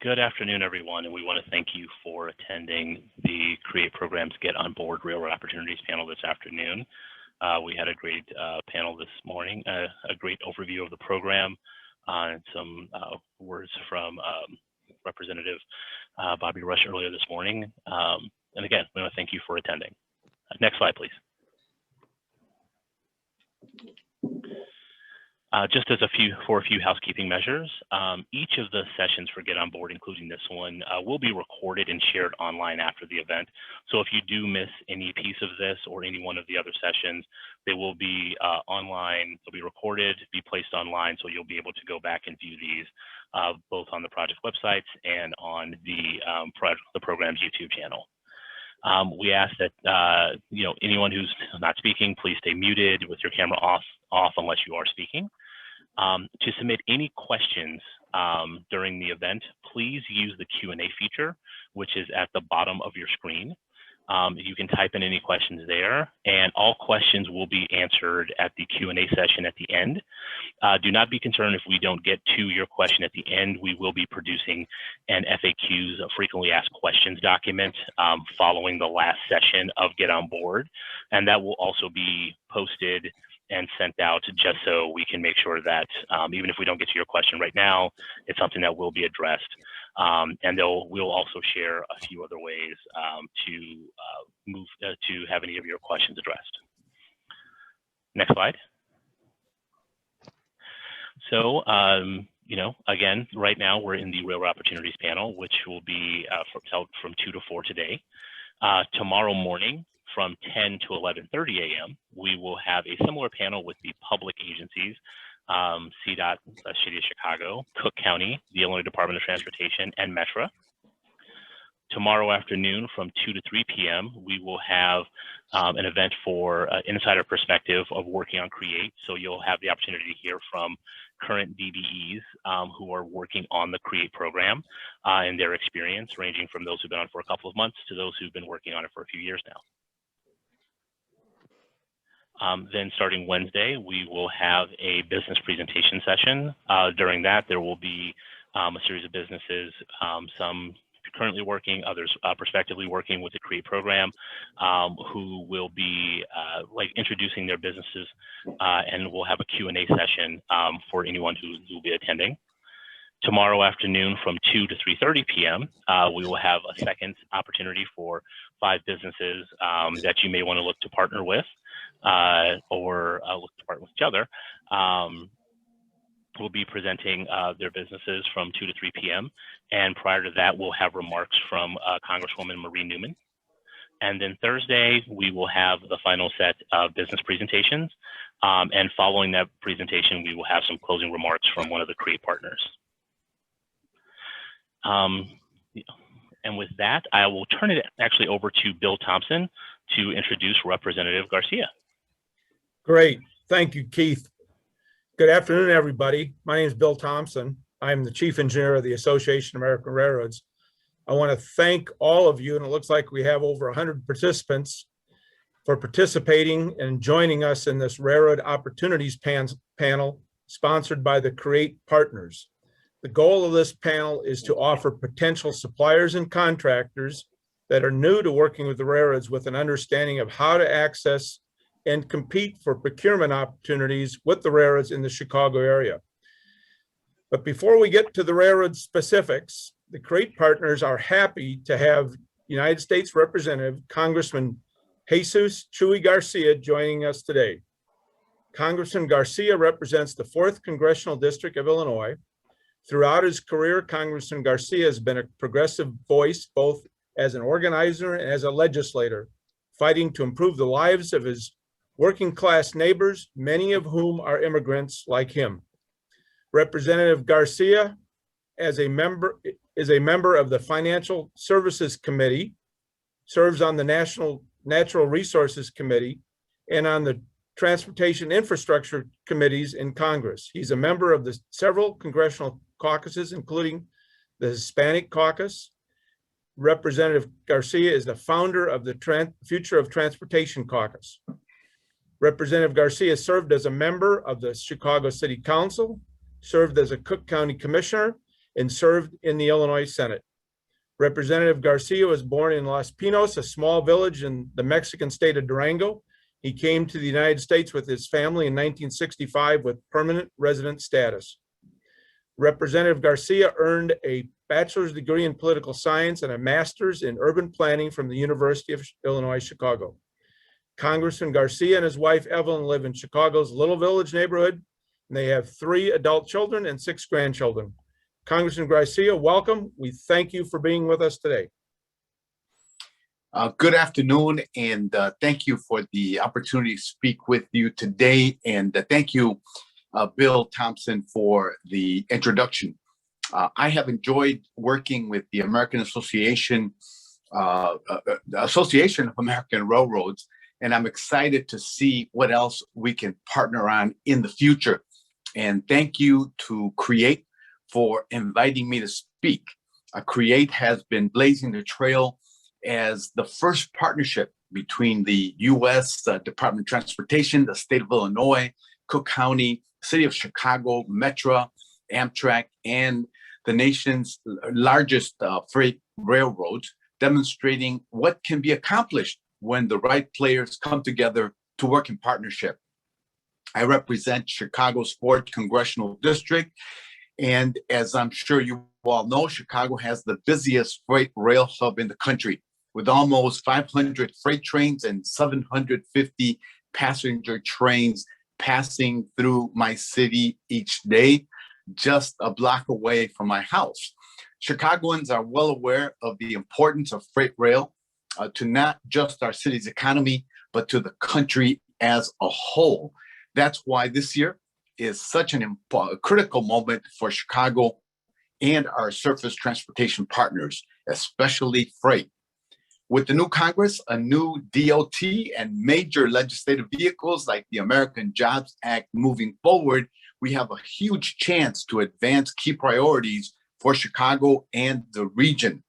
Good afternoon, everyone, and we want to thank you for attending the Create Programs Get on Board Railroad Opportunities panel this afternoon. We had a great panel this morning, a great overview of the program, and some words from Representative Bobby Rush earlier this morning. And again, we want to thank you for attending. Next slide, please. Just as a few housekeeping measures, each of the sessions for Get On Board, including this one, will be recorded and shared online after the event. So if you do miss any piece of this or any one of the other sessions, they will be online, they'll be recorded, be placed online, so you'll be able to go back and view these both on the project websites and on the program's YouTube channel. We ask that anyone who's not speaking, please stay muted with your camera off unless you are speaking. To submit any questions during the event, please use the Q&A feature, which is at the bottom of your screen. You can type in any questions there, and all questions will be answered at the Q&A session at the end. Do not be concerned if we don't get to your question at the end. We will be producing an FAQs, a frequently asked questions document, following the last session of Get On Board, and that will also be posted and sent out just so we can make sure that even if we don't get to your question right now, it's something that will be addressed. And we'll also share a few other ways to have any of your questions addressed. Next slide. So, again, right now we're in the Railroad Opportunities panel, which will be held from 2 to 4 today. Tomorrow morning, from 10 to 11:30 a.m., we will have a similar panel with the public agencies, CDOT, the City of Chicago, Cook County, the Illinois Department of Transportation, and Metra. Tomorrow afternoon from 2 to 3 p.m., we will have an event for insider perspective of working on Create. So you'll have the opportunity to hear from current DBEs who are working on the Create program and their experience, ranging from those who've been on for a couple of months to those who've been working on it for a few years now. Then starting Wednesday, we will have a business presentation session. During that, there will be a series of businesses, some currently working, others prospectively working with the Create program, who will be introducing their businesses, and we'll have a Q&A session for anyone who will be attending. Tomorrow afternoon from 2 to 3:30 p.m., we will have a second opportunity for 5 businesses that you may want to look to partner with or look to partner with each other. We'll be presenting their businesses from 2 to 3 p.m. And prior to that, we'll have remarks from Congresswoman Marie Newman. And then Thursday, we will have the final set of business presentations. And following that presentation, we will have some closing remarks from one of the Create partners. And with that, I will turn it actually over to Bill Thompson to introduce Representative Garcia. Great. Thank you, Keith. Good afternoon, everybody. My name is Bill Thompson. I'm the Chief Engineer of the Association of American Railroads. I want to thank all of you, and it looks like we have over 100 participants, for participating and joining us in this Railroad Opportunities panel sponsored by the Create Partners. The goal of this panel is to offer potential suppliers and contractors that are new to working with the railroads with an understanding of how to access and compete for procurement opportunities with the railroads in the Chicago area. But before we get to the railroad specifics, the Create Partners are happy to have United States Representative Congressman Jesus Chuy Garcia joining us today. Congressman Garcia represents the 4th Congressional District of Illinois. Throughout his career, Congressman Garcia has been a progressive voice, both as an organizer and as a legislator, fighting to improve the lives of his working class neighbors, many of whom are immigrants like him. Representative Garcia is a member of the Financial Services Committee, serves on the National Natural Resources Committee, and on the Transportation Infrastructure Committees in Congress. He's a member of the several congressional caucuses, including the Hispanic Caucus. Representative Garcia is the founder of the Future of Transportation Caucus. Representative Garcia served as a member of the Chicago City Council, served as a Cook County Commissioner, and served in the Illinois Senate. Representative Garcia was born in Los Pinos, a small village in the Mexican state of Durango. He came to the United States with his family in 1965 with permanent resident status. Representative Garcia earned a bachelor's degree in political science and a master's in urban planning from the University of Illinois, Chicago. Congressman Garcia and his wife Evelyn live in Chicago's Little Village neighborhood, and they have 3 adult children and 6 grandchildren. Congressman Garcia, welcome. We thank you for being with us today. Good afternoon, and thank you for the opportunity to speak with you today. And thank you, Bill Thompson, for the introduction. I have enjoyed working with the American Association of American Railroads, and I'm excited to see what else we can partner on in the future. And thank you to CREATE for inviting me to speak. CREATE has been blazing the trail as the first partnership between the U.S. Department of Transportation, the state of Illinois, Cook County, city of Chicago, Metra, Amtrak, and the nation's largest freight railroads, demonstrating what can be accomplished when the right players come together to work in partnership. I represent Chicago's 4th Congressional District, and as I'm sure you all know, Chicago has the busiest freight rail hub in the country, with almost 500 freight trains and 750 passenger trains passing through my city each day, just a block away from my house. Chicagoans are well aware of the importance of freight rail to not just our city's economy, but to the country as a whole. That's why this year is such an critical moment for Chicago and our surface transportation partners, especially freight. With the new Congress, a new DOT, and major legislative vehicles like the American Jobs Act moving forward, we have a huge chance to advance key priorities for Chicago and the region.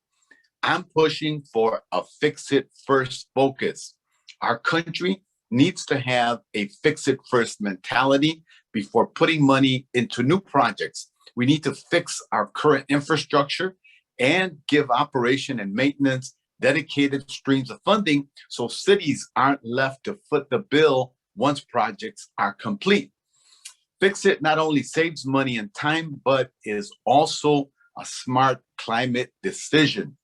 I'm pushing for a fix-it-first focus. Our country needs to have a fix-it-first mentality before putting money into new projects. We need to fix our current infrastructure and give operation and maintenance dedicated streams of funding so cities aren't left to foot the bill once projects are complete. Fix It not only saves money and time, but is also a smart climate decision.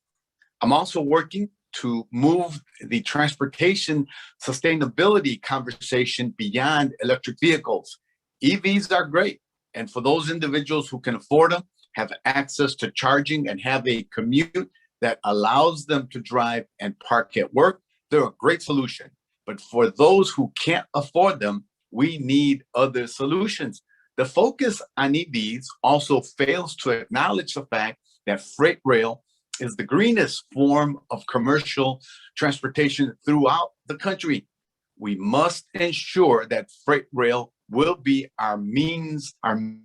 I'm also working to move the transportation sustainability conversation beyond electric vehicles. EVs are great, and for those individuals who can afford them, have access to charging and have a commute that allows them to drive and park at work, they're a great solution. But for those who can't afford them, we need other solutions. The focus on EVs also fails to acknowledge the fact that freight rail is the greenest form of commercial transportation throughout the country. We must ensure that freight rail will be our main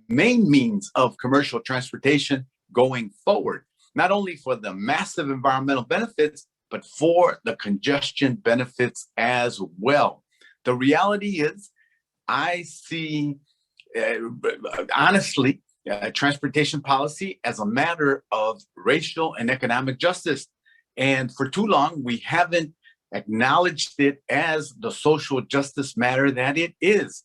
means of commercial transportation going forward, not only for the massive environmental benefits, but for the congestion benefits as well. The reality is, I see, honestly, transportation policy as a matter of racial and economic justice. And for too long, we haven't acknowledged it as the social justice matter that it is.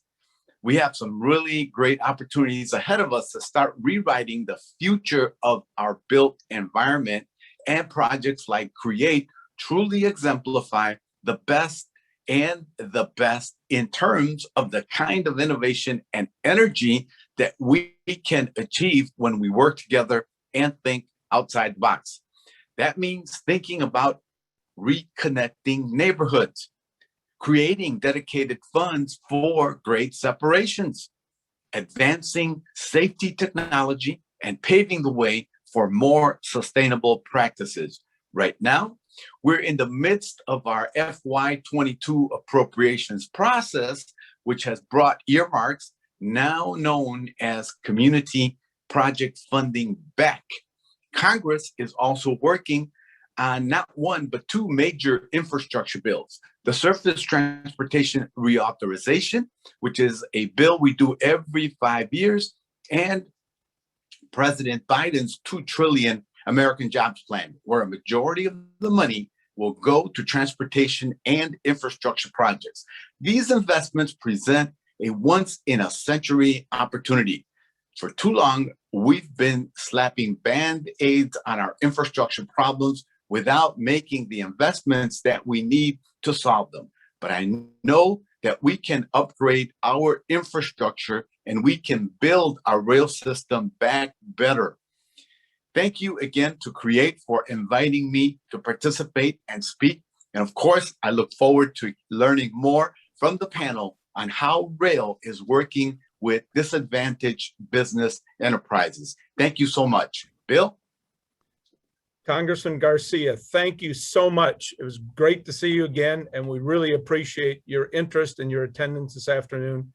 We have some really great opportunities ahead of us to start rewriting the future of our built environment, and projects like CREATE truly exemplify the best and the best in terms of the kind of innovation and energy that we can achieve when we work together and think outside the box. That means thinking about reconnecting neighborhoods, creating dedicated funds for grade separations, advancing safety technology, and paving the way for more sustainable practices. Right now, we're in the midst of our FY22 appropriations process, which has brought earmarks, now known as community project funding, back. Congress is also working on not one, but two major infrastructure bills. The Surface Transportation Reauthorization, which is a bill we do every 5 years, and President Biden's $2 trillion American Jobs Plan, where a majority of the money will go to transportation and infrastructure projects. These investments present a once-in-a-century opportunity. For too long, we've been slapping Band-Aids on our infrastructure problems without making the investments that we need to solve them. But I know that we can upgrade our infrastructure and we can build our rail system back better. Thank you again to CREATE for inviting me to participate and speak. And of course, I look forward to learning more from the panel on how rail is working with disadvantaged business enterprises. Thank you so much. Bill? Congressman Garcia, thank you so much. It was great to see you again, and we really appreciate your interest and your attendance this afternoon.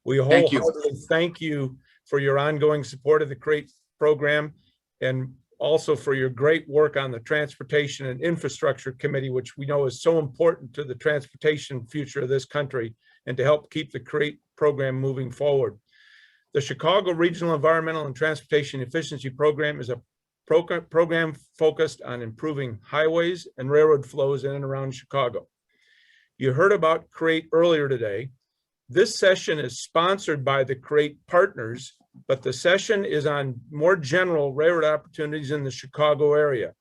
We wholeheartedly thank you for your ongoing support of the CREATE program, and also for your great work on the Transportation and Infrastructure Committee, which we know is so important to the transportation future of this country and to help keep the CREATE program moving forward. The Chicago Regional Environmental and Transportation Efficiency Program is a program focused on improving highways and railroad flows in and around Chicago. You heard about CREATE earlier today. This session is sponsored by the CREATE partners, but the session is on more general railroad opportunities in the Chicago area,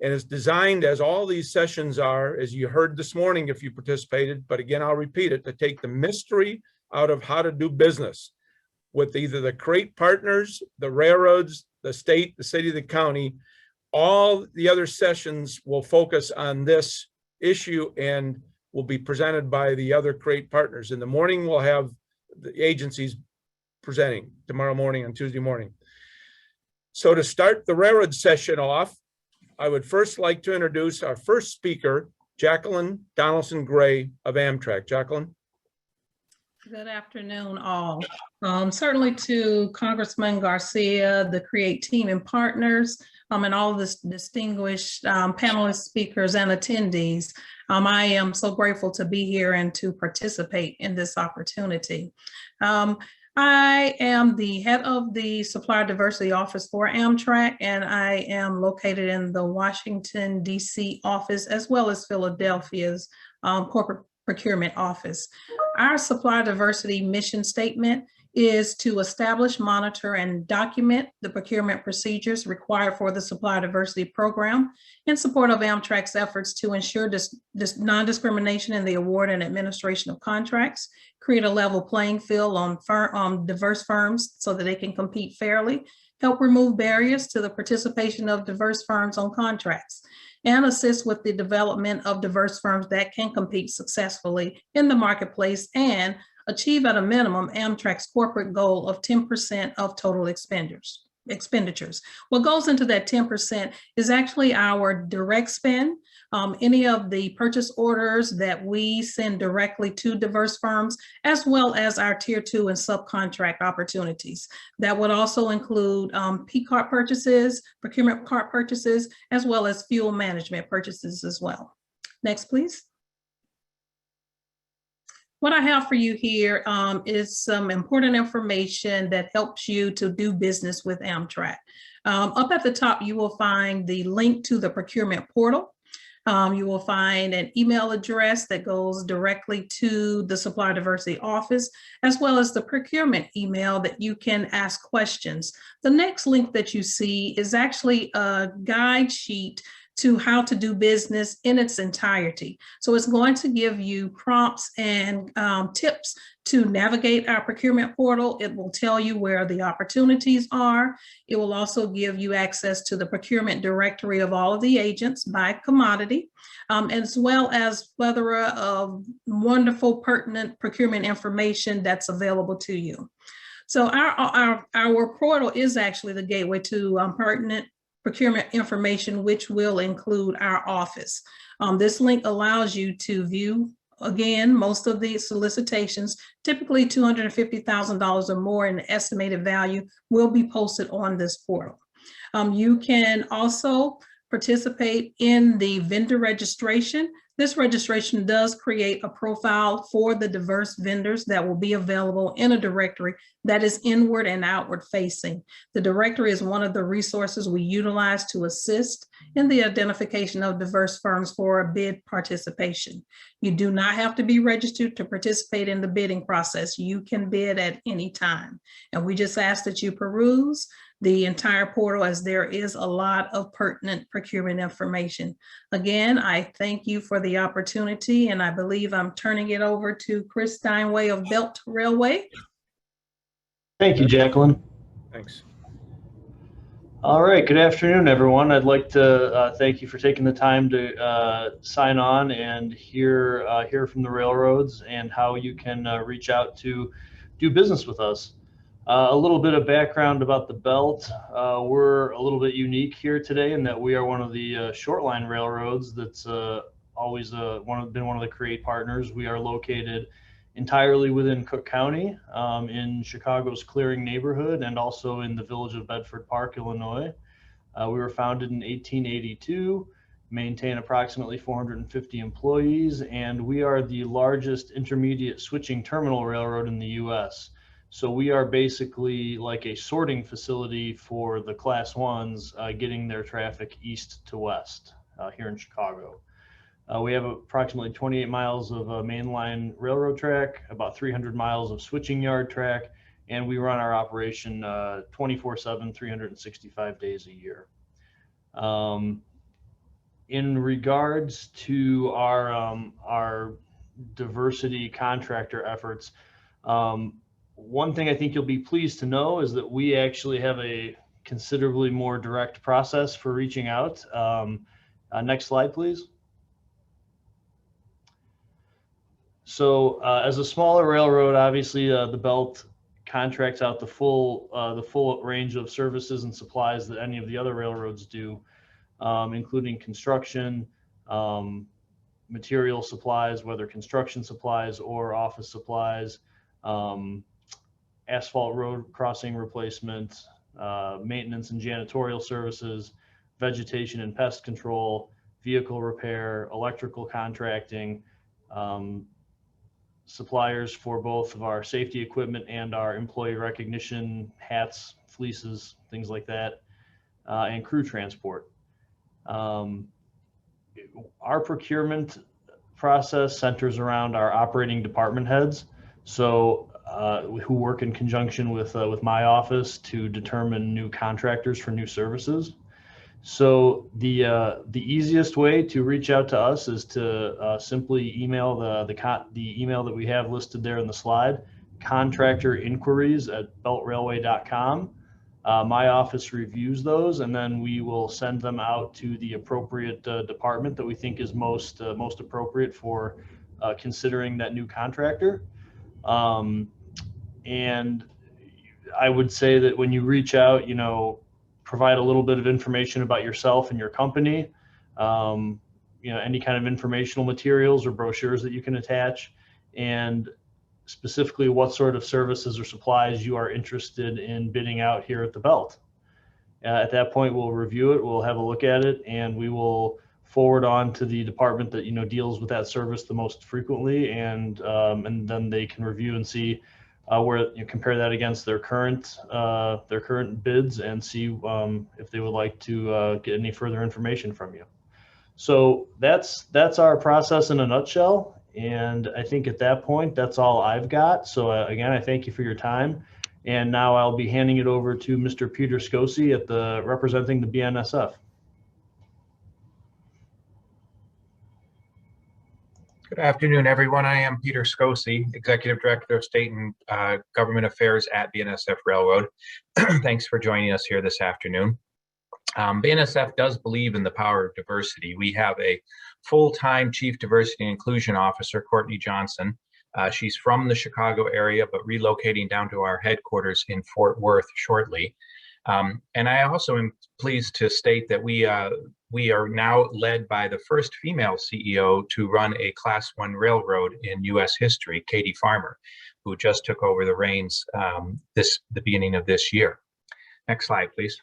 and is designed, as all these sessions are, as you heard this morning if you participated, but again, I'll repeat it, to take the mystery out of how to do business with either the CREATE partners, the railroads, the state, the city, the county. All the other sessions will focus on this issue and will be presented by the other CREATE partners. In the morning, we'll have the agencies presenting tomorrow morning and Tuesday morning. So to start the railroad session off, I would first like to introduce our first speaker, Jacqueline Donaldson Gray of Amtrak. Jacqueline. Good afternoon, all. Certainly to Congressman Garcia, the CREATE team and partners, and all of the distinguished panelists, speakers, and attendees. I am so grateful to be here and to participate in this opportunity. I am the head of the Supplier Diversity Office for Amtrak, and I am located in the Washington, D.C. office, as well as Philadelphia's corporate procurement office. Our supplier diversity mission statement is to establish, monitor, and document the procurement procedures required for the supplier diversity program in support of Amtrak's efforts to ensure this non-discrimination in the award and administration of contracts, create a level playing field on diverse firms so that they can compete fairly, help remove barriers to the participation of diverse firms on contracts, and assist with the development of diverse firms that can compete successfully in the marketplace and achieve at a minimum Amtrak's corporate goal of 10% of total expenditures. What goes into that 10% is actually our direct spend. Any of the purchase orders that we send directly to diverse firms, as well as our tier 2 and subcontract opportunities. That would also include P-cart purchases, procurement cart purchases, as well as fuel management purchases as well. Next, please. What I have for you here is some important information that helps you to do business with Amtrak. Up at the top, you will find the link to the procurement portal. You will find an email address that goes directly to the Supplier Diversity Office, as well as the procurement email that you can ask questions. The next link that you see is actually a guide sheet to how to do business in its entirety. So it's going to give you prompts and tips to navigate our procurement portal. It will tell you where the opportunities are. It will also give you access to the procurement directory of all of the agents by commodity, as well as plethora of wonderful, pertinent procurement information that's available to you. So our portal is actually the gateway to pertinent procurement information, which will include our office. This link allows you to view, again, most of the solicitations, typically $250,000 or more in estimated value, will be posted on this portal. You can also participate in the vendor registration This registration does create a profile for the diverse vendors that will be available in a directory that is inward and outward facing. The directory is one of the resources we utilize to assist in the identification of diverse firms for a bid participation. You do not have to be registered to participate in the bidding process. You can bid at any time. And we just ask that you peruse the entire portal, as there is a lot of pertinent procurement information. Again, I thank you for the opportunity, and I believe I'm turning it over to Chris Steinway of Belt Railway. Thank you, Jacqueline. Thanks. All right, good afternoon, everyone. I'd like to thank you for taking the time to sign on and hear from the railroads and how you can reach out to do business with us. A little bit of background about the Belt. We're a little bit unique here today in that we are one of the short line railroads that's always been one of the CREATE partners. We are located entirely within Cook County, in Chicago's Clearing neighborhood, and also in the village of Bedford Park, Illinois. We were founded in 1882, maintain approximately 450 employees, and we are the largest intermediate switching terminal railroad in the U.S. So we are basically like a sorting facility for the Class 1s getting their traffic east to west here in Chicago. We have approximately 28 miles of mainline railroad track, about 300 miles of switching yard track, and we run our operation 24/7, 365 days a year. In regards to our diversity contractor efforts, one thing I think you'll be pleased to know is that we actually have a considerably more direct process for reaching out. Next slide, please. So as a smaller railroad, obviously the Belt contracts out the full range of services and supplies that any of the other railroads do, including construction, material supplies, whether construction supplies or office supplies, asphalt road crossing replacement, maintenance and janitorial services, vegetation and pest control, vehicle repair, electrical contracting, suppliers for both of our safety equipment and our employee recognition hats, fleeces, things like that, and crew transport. Our procurement process centers around our operating department heads, so who work in conjunction with my office to determine new contractors for new services. So the easiest way to reach out to us is to simply email the email that we have listed there in the slide, contractorinquiries@beltrailway.com. My office reviews those, and then we will send them out to the appropriate department that we think is most appropriate for considering that new contractor. And I would say that when you reach out, provide a little bit of information about yourself and your company, any kind of informational materials or brochures that you can attach, and specifically what sort of services or supplies you are interested in bidding out here at the Belt. At that point, we'll review it, we'll have a look at it, and we will forward on to the department that deals with that service the most frequently, and then they can review and see where compare that against their current bids and see if they would like to get any further information from you. So that's our process in a nutshell. And I think at that point, that's all I've got. So again, I thank you for your time. And now I'll be handing it over to Mr. Peter Scosi representing the BNSF. Good afternoon, everyone. I am Peter Scosi, Executive Director of State and Government Affairs at BNSF Railroad. Thanks for joining us here this afternoon. BNSF does believe in the power of diversity. We have a full-time Chief Diversity and Inclusion Officer, Courtney Johnson. She's from the Chicago area, but relocating down to our headquarters in Fort Worth shortly. And I also am pleased to state that we are now led by the first female CEO to run a Class 1 railroad in U.S. history, Katie Farmer, who just took over the reins the beginning of this year. Next slide, please.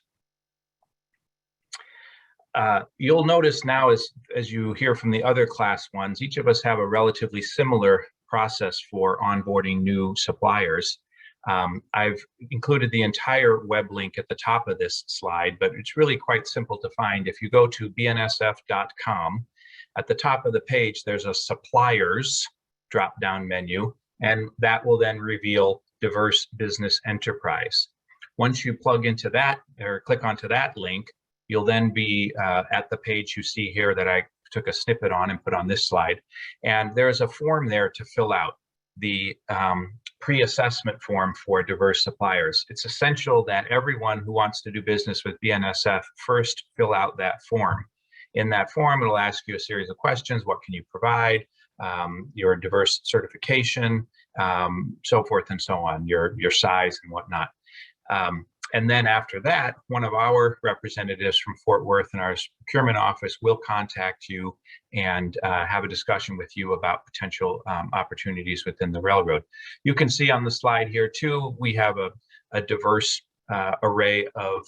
You'll notice now, as you hear from the other class ones, each of us have a relatively similar process for onboarding new suppliers. I've included the entire web link at the top of this slide, but it's really quite simple to find. If you go to bnsf.com, at the top of the page, there's a suppliers drop-down menu, and that will then reveal diverse business enterprise. Once you plug into that or click onto that link, you'll then be at the page you see here that I took a snippet on and put on this slide. And there's a form there to fill out, the pre-assessment form for diverse suppliers. It's essential that everyone who wants to do business with BNSF first fill out that form. In that form, it'll ask you a series of questions. What can you provide? Your diverse certification, so forth and so on, your size and whatnot. And then after that, one of our representatives from Fort Worth in our procurement office will contact you and have a discussion with you about potential opportunities within the railroad. You can see on the slide here too, we have a diverse array of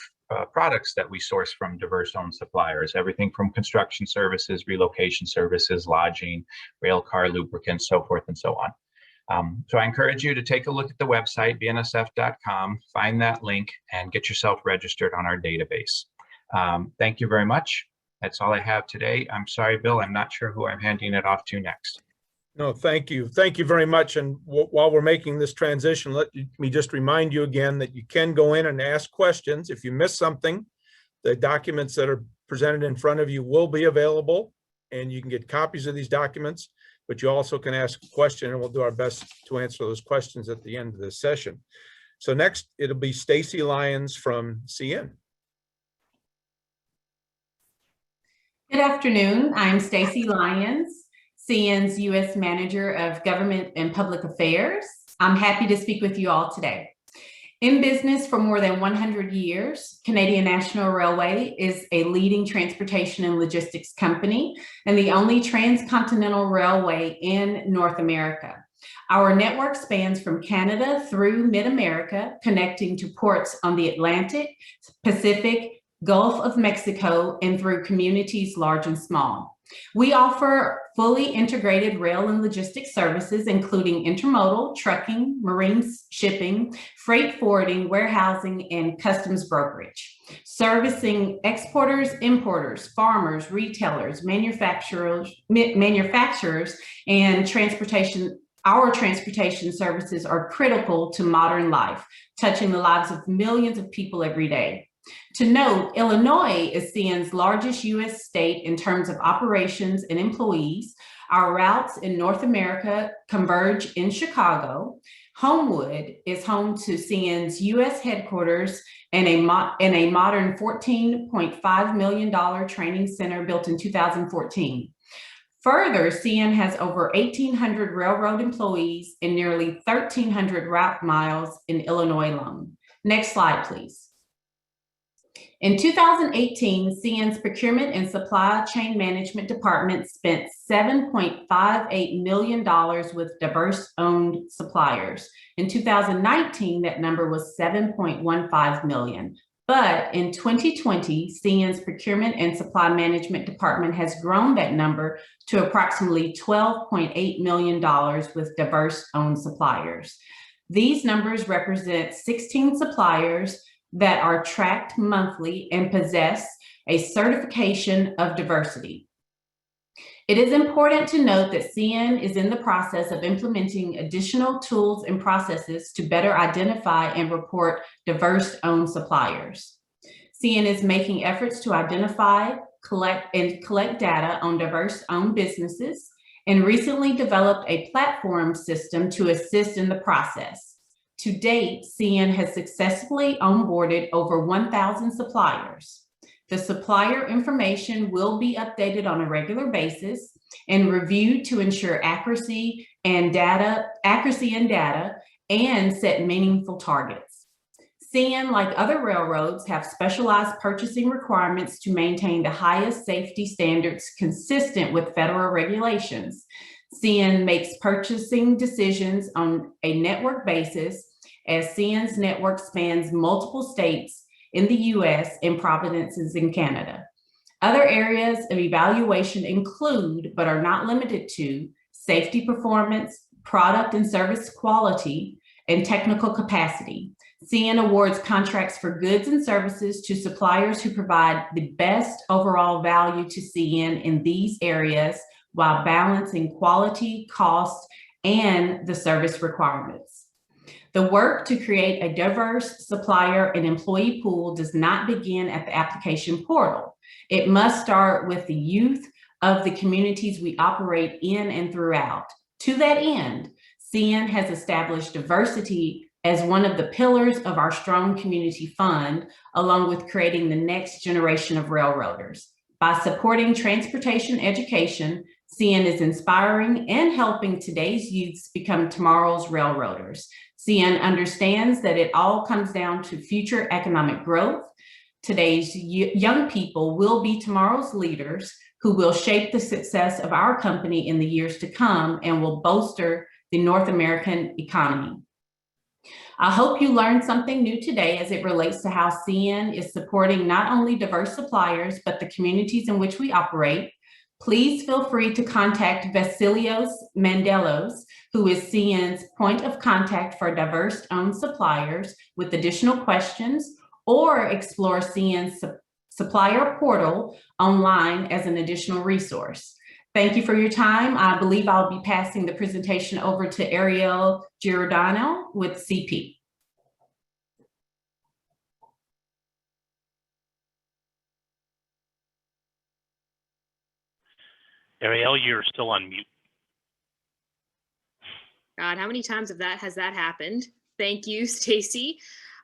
products that we source from diverse owned suppliers, everything from construction services, relocation services, lodging, rail car lubricants, so forth and so on. So I encourage you to take a look at the website, bnsf.com, find that link and get yourself registered on our database. Thank you very much. That's all I have today. I'm sorry, Bill, I'm not sure who I'm handing it off to next. No, thank you. Thank you very much. And while we're making this transition, let me just remind you again that you can go in and ask questions. If you miss something, the documents that are presented in front of you will be available and you can get copies of these documents. But you also can ask a question and we'll do our best to answer those questions at the end of this session. So next, it'll be Stacy Lyons from CN. Good afternoon. I'm Stacy Lyons, CN's U.S. Manager of Government and Public Affairs. I'm happy to speak with you all today. In business for more than 100 years, Canadian National Railway is a leading transportation and logistics company and the only transcontinental railway in North America. Our network spans from Canada through Mid-America, connecting to ports on the Atlantic, Pacific, Gulf of Mexico, and through communities large and small. We offer fully integrated rail and logistics services, including intermodal, trucking, marine shipping, freight forwarding, warehousing, and customs brokerage, servicing exporters, importers, farmers, retailers, manufacturers, and transportation. Our transportation services are critical to modern life, touching the lives of millions of people every day. To note, Illinois is CN's largest U.S. state in terms of operations and employees. Our routes in North America converge in Chicago. Homewood is home to CN's U.S. headquarters and a modern $14.5 million training center built in 2014. Further, CN has over 1,800 railroad employees and nearly 1,300 route miles in Illinois alone. Next slide, please. In 2018, CN's Procurement and Supply Chain Management Department spent $7.58 million with diverse-owned suppliers. In 2019, that number was $7.15 million. But in 2020, CN's Procurement and Supply Management Department has grown that number to approximately $12.8 million with diverse-owned suppliers. These numbers represent 16 suppliers that are tracked monthly and possess a certification of diversity. It is important to note that CN is in the process of implementing additional tools and processes to better identify and report diverse-owned suppliers. CN is making efforts to identify, collect data on diverse-owned businesses and recently developed a platform system to assist in the process. To date, CN has successfully onboarded over 1,000 suppliers. The supplier information will be updated on a regular basis and reviewed to ensure accuracy in data and set meaningful targets. CN, like other railroads, have specialized purchasing requirements to maintain the highest safety standards consistent with federal regulations. CN makes purchasing decisions on a network basis as CN's network spans multiple states in the US and provinces in Canada. Other areas of evaluation include, but are not limited to, safety performance, product and service quality, and technical capacity. CN awards contracts for goods and services to suppliers who provide the best overall value to CN in these areas while balancing quality, cost, and the service requirements. The work to create a diverse supplier and employee pool does not begin at the application portal. It must start with the youth of the communities we operate in and throughout. To that end, CN has established diversity as one of the pillars of our Strong Community Fund, along with creating the next generation of railroaders. By supporting transportation education, CN is inspiring and helping today's youths become tomorrow's railroaders. CN understands that it all comes down to future economic growth. Today's young people will be tomorrow's leaders who will shape the success of our company in the years to come and will bolster the North American economy. I hope you learned something new today as it relates to how CN is supporting not only diverse suppliers, but the communities in which we operate. Please feel free to contact Vasilios Mandelos, who is CN's point of contact for diverse-owned suppliers with additional questions, or explore CN's supplier portal online as an additional resource. Thank you for your time. I believe I'll be passing the presentation over to Ariel Giordano with CP. Ariel, you're still on mute. God, how many times has that happened? Thank you, Stacy.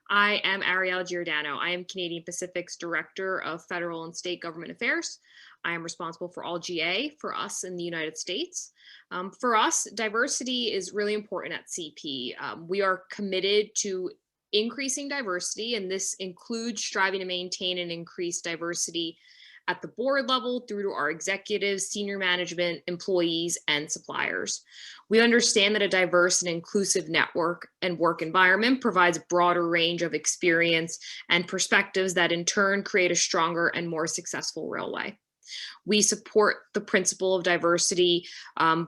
I am Ariel Giordano. I am Canadian Pacific's Director of Federal and State Government Affairs. I am responsible for all GA for us in the United States. For us, diversity is really important at CP. We are committed to increasing diversity, and this includes striving to maintain and increase diversity at the board level through to our executives, senior management, employees, and suppliers. We understand that a diverse and inclusive network and work environment provides a broader range of experience and perspectives that in turn create a stronger and more successful railway. We support the principle of diversity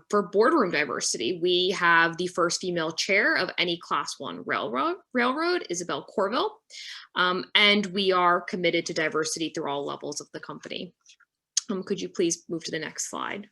for boardroom diversity. We have the first female chair of any Class 1 railroad, Isabel Corville, and we are committed to diversity through all levels of the company. Could you please move to the next slide?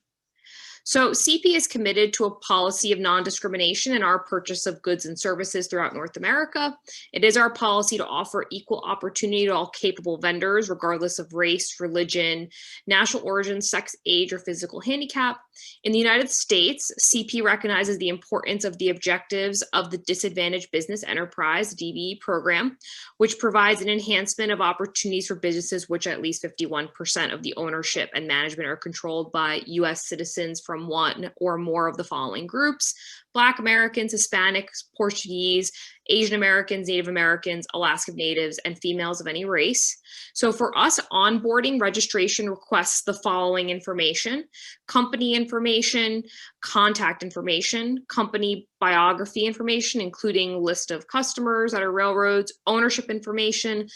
So CP is committed to a policy of non-discrimination in our purchase of goods and services throughout North America. It is our policy to offer equal opportunity to all capable vendors, regardless of race, religion, national origin, sex, age, or physical handicap. In the United States, CP recognizes the importance of the objectives of the Disadvantaged Business Enterprise, DBE program, which provides an enhancement of opportunities for businesses which at least 51% of the ownership and management are controlled by U.S. citizens from one or more of the following groups: Black Americans, Hispanics, Portuguese, Asian Americans, Native Americans, Alaska Natives, and females of any race. So for us, onboarding registration requests the following information: company information, contact information, company biography information, including list of customers at our railroads, ownership information,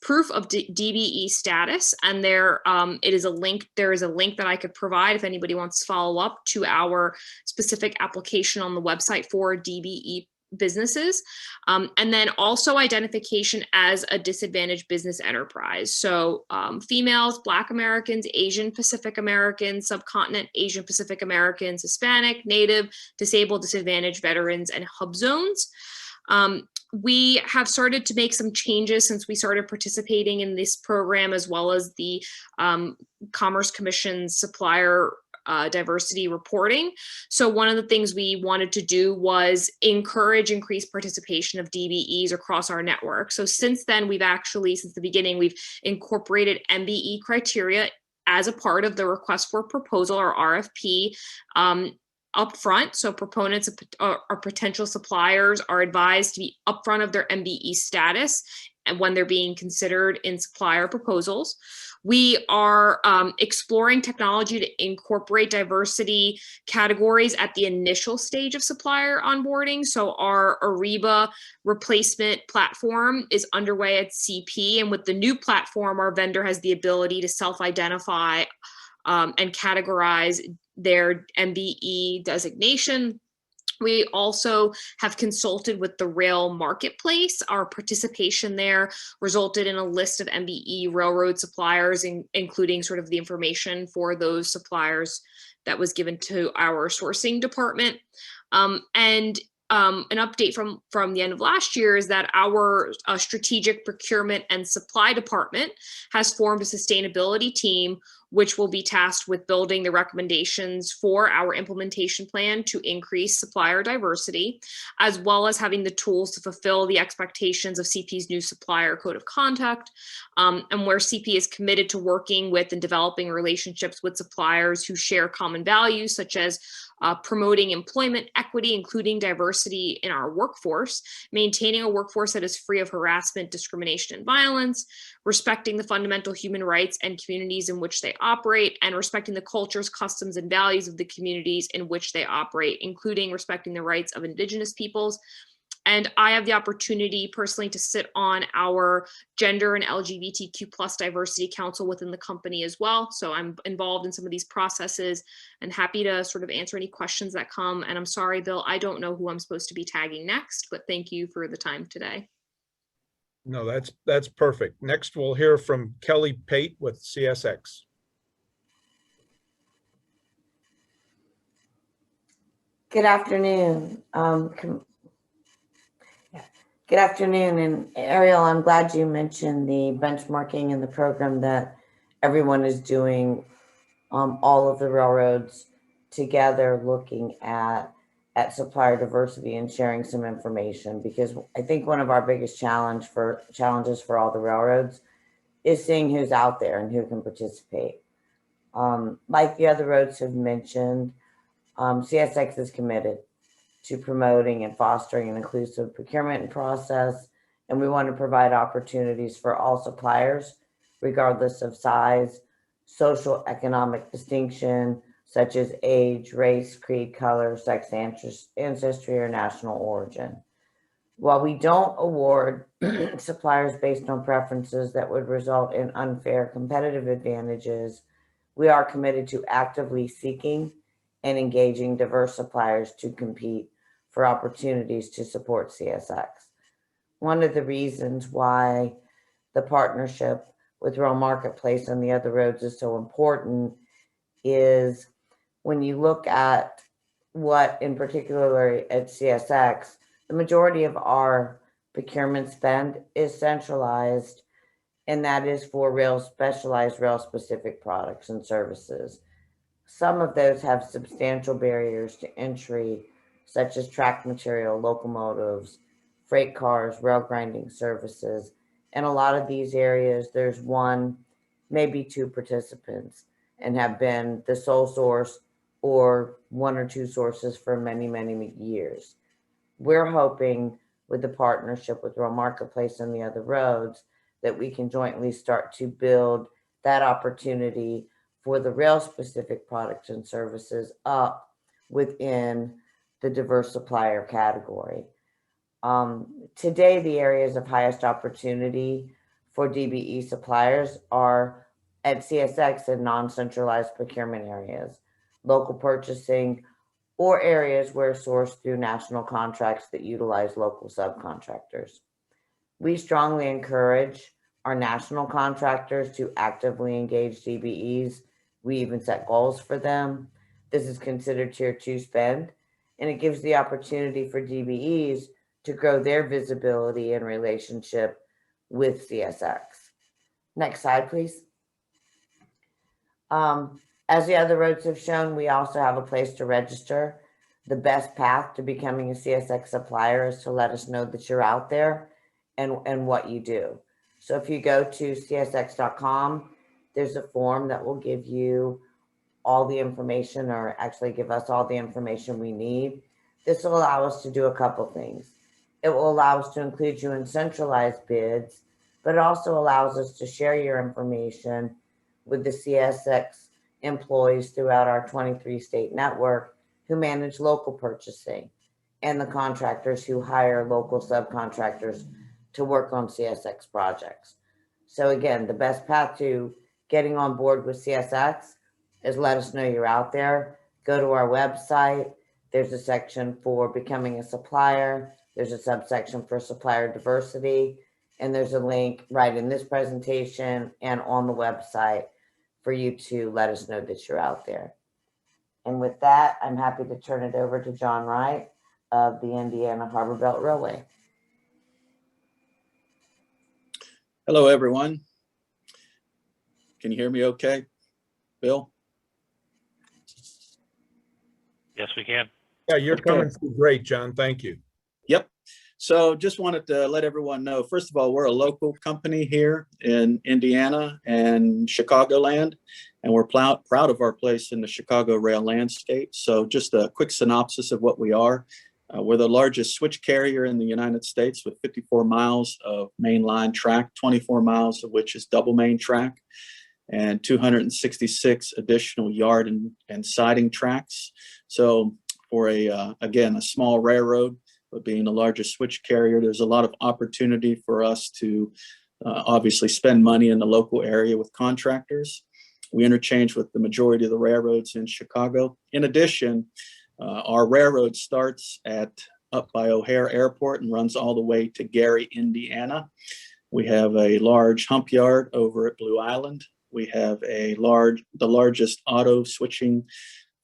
proof of DBE status, and there is a link that I could provide if anybody wants to follow up to our specific application on the website for DBE businesses, and then also identification as a disadvantaged business enterprise. So females, Black Americans, Asian Pacific Americans, subcontinent Asian Pacific Americans, Hispanic, Native, disabled, disadvantaged, veterans, and hub zones. We have started to make some changes since we started participating in this program, as well as the Commerce Commission's supplier diversity reporting. So one of the things we wanted to do was encourage increased participation of DBEs across our network. So since then, since the beginning, we've incorporated MBE criteria as a part of the request for proposal, or RFP, upfront. So proponents or potential suppliers are advised to be upfront of their MBE status and when they're being considered in supplier proposals. We are exploring technology to incorporate diversity categories at the initial stage of supplier onboarding. So our Ariba replacement platform is underway at CP. And with the new platform, our vendor has the ability to self-identify and categorize their MBE designation. We also have consulted with the rail marketplace. Our participation there resulted in a list of MBE railroad suppliers, including sort of the information for those suppliers that was given to our sourcing department. An update from the end of last year is that our strategic procurement and supply department has formed a sustainability team, which will be tasked with building the recommendations for our implementation plan to increase supplier diversity, as well as having the tools to fulfill the expectations of CP's new supplier code of conduct, and where CP is committed to working with and developing relationships with suppliers who share common values, such as promoting employment equity, including diversity in our workforce, maintaining a workforce that is free of harassment, discrimination, and violence, respecting the fundamental human rights and communities in which they operate, and respecting the cultures, customs, and values of the communities in which they operate, including respecting the rights of Indigenous peoples. And I have the opportunity personally to sit on our Gender and LGBTQ+ Diversity Council within the company as well. So I'm involved in some of these processes and happy to sort of answer any questions that come. And I'm sorry, Bill, I don't know who I'm supposed to be tagging next, but thank you for the time today. No, that's perfect. Next, we'll hear from Kelly Pate with CSX. Good afternoon. Good afternoon, and Ariel, I'm glad you mentioned the benchmarking and the program that everyone is doing, all of the railroads together looking at supplier diversity and sharing some information, because I think one of our biggest challenges for all the railroads is seeing who's out there and who can participate. Like the other roads have mentioned, CSX is committed to promoting and fostering an inclusive procurement process, and we want to provide opportunities for all suppliers, regardless of size, social, economic distinction, such as age, race, creed, color, sex, ancestry, or national origin. While we don't award suppliers based on preferences that would result in unfair competitive advantages, we are committed to actively seeking and engaging diverse suppliers to compete for opportunities to support CSX. One of the reasons why the partnership with Rail Marketplace and the other roads is so important is when you look at what, in particular at CSX, the majority of our procurement spend is centralized, and that is for specialized rail-specific products and services. Some of those have substantial barriers to entry, such as track material, locomotives, freight cars, rail grinding services. In a lot of these areas, there's one, maybe two participants, and have been the sole source or one or two sources for many, many years. We're hoping with the partnership with Rail Marketplace and the other roads that we can jointly start to build that opportunity for the rail-specific products and services up within the diverse supplier category. Today, the areas of highest opportunity for DBE suppliers are at CSX and non-centralized procurement areas, local purchasing, or areas where sourced through national contracts that utilize local subcontractors. We strongly encourage our national contractors to actively engage DBEs. We even set goals for them. This is considered Tier 2 spend, and it gives the opportunity for DBEs to grow their visibility and relationship with CSX. Next slide, please. As the other roads have shown, we also have a place to register. The best path to becoming a CSX supplier is to let us know that you're out there and what you do. So if you go to csx.com, there's a form that will give you all the information, or actually give us all the information we need. This will allow us to do a couple things. It will allow us to include you in centralized bids but it also allows us to share your information with the CSX employees throughout our 23 state network who manage local purchasing and the contractors who hire local subcontractors to work on CSX projects. So again, the best path to getting on board with CSX is let us know you're out there. Go to our website. There's a section for becoming a supplier. There's a subsection for supplier diversity. And there's a link right in this presentation and on the website for you to let us know that you're out there. And with that, I'm happy to turn it over to John Wright of the Indiana Harbor Belt Railway. Hello, everyone. Can you hear me okay, Bill? Yes, we can. Yeah, you're Okay. coming through great, John. Thank you. Yep. So just wanted to let everyone know, first of all, we're a local company here in Indiana and Chicagoland, and we're proud of our place in the Chicago rail landscape. So just a quick synopsis of what we are. We're the largest switch carrier in the United States with 54 miles of mainline track, 24 miles of which is double main track, and 266 additional yard and siding tracks. So for again, a small railroad, but being the largest switch carrier, there's a lot of opportunity for us to obviously spend money in the local area with contractors. We interchange with the majority of the railroads in Chicago. In addition, our railroad starts up by O'Hare Airport and runs all the way to Gary, Indiana. We have a large hump yard over at Blue Island. We have the largest auto switching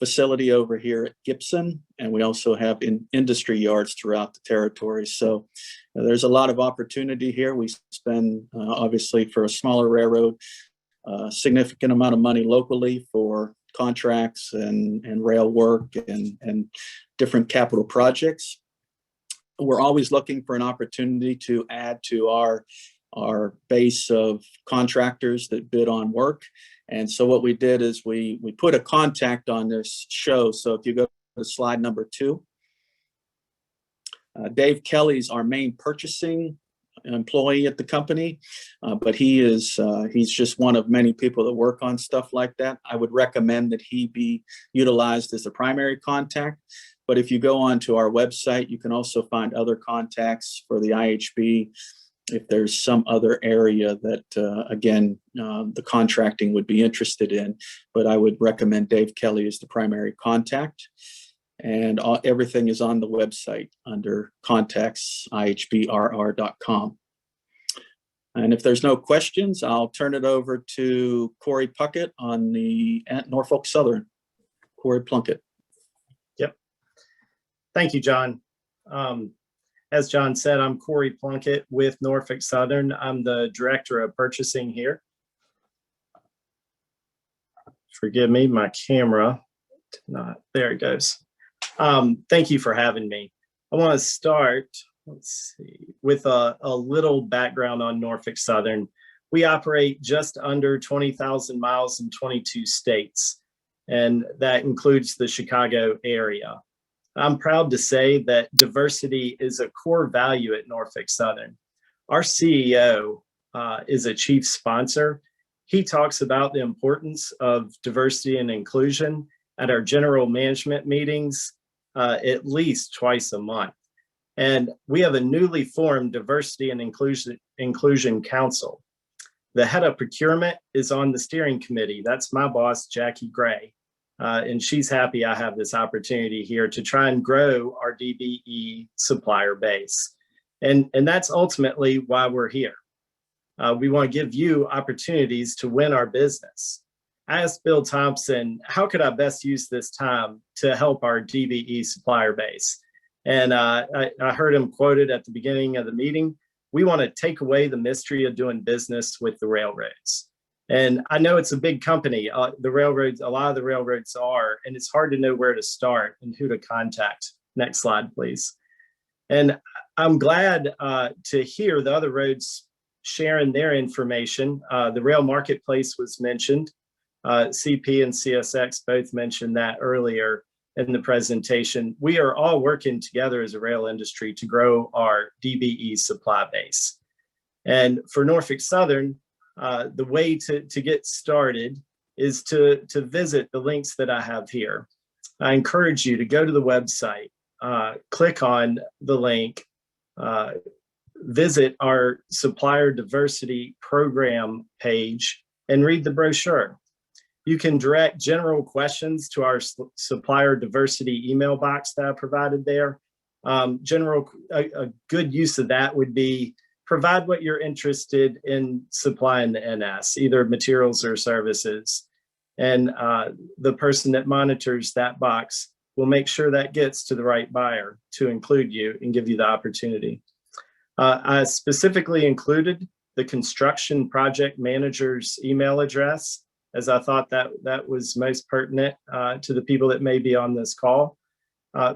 facility over here at Gibson, and we also have industry yards throughout the territory. So there's a lot of opportunity here. We spend, obviously, for a smaller railroad, a significant amount of money locally for contracts and rail work and different capital projects. We're always looking for an opportunity to add to our base of contractors that bid on work. And so what we did is we put a contact on this show. So if you go to slide number 2, Dave Kelly's our main purchasing employee at the company, but he's just one of many people that work on stuff like that. I would recommend that he be utilized as the primary contact. But if you go onto our website, you can also find other contacts for the IHB if there's some other area that, again, the contracting would be interested in. But I would recommend Dave Kelly as the primary contact. And everything is on the website under contacts, ihbrr.com. And if there's no questions, I'll turn it over to Corey Puckett at Norfolk Southern. Corey Plunkett. Yep. Thank you, John. As John said, I'm Corey Plunkett with Norfolk Southern. I'm the Director of Purchasing here. Forgive me, my camera did not. There it goes. Thank you for having me. I want to start, with a little background on Norfolk Southern. We operate just under 20,000 miles in 22 states, and that includes the Chicago area. I'm proud to say that diversity is a core value at Norfolk Southern. Our CEO is a chief sponsor. He talks about the importance of diversity and inclusion at our general management meetings at least twice a month. And we have a newly formed Diversity and Inclusion Council. The head of procurement is on the steering committee. That's my boss, Jackie Gray. And she's happy I have this opportunity here to try and grow our DBE supplier base. And that's ultimately why we're here. We want to give you opportunities to win our business. I asked Bill Thompson, how could I best use this time to help our DBE supplier base? And I heard him quoted at the beginning of the meeting. We want to take away the mystery of doing business with the railroads. And I know it's a big company. The railroads, a lot of the railroads are, and it's hard to know where to start and who to contact. Next slide, please. And I'm glad to hear the other roads sharing their information. The rail marketplace was mentioned. CP and CSX both mentioned that earlier in the presentation. We are all working together as a rail industry to grow our DBE supply base. And for Norfolk Southern, the way to get started is to visit the links that I have here. I encourage you to go to the website, click on the link, visit our supplier diversity program page, and read the brochure. You can direct general questions to our supplier diversity email box that I provided there. A good use of that would be provide what you're interested in supplying the NS, either materials or services. And the person that monitors that box will make sure that gets to the right buyer to include you and give you the opportunity. I specifically included the construction project manager's email address, as I thought that was most pertinent to the people that may be on this call.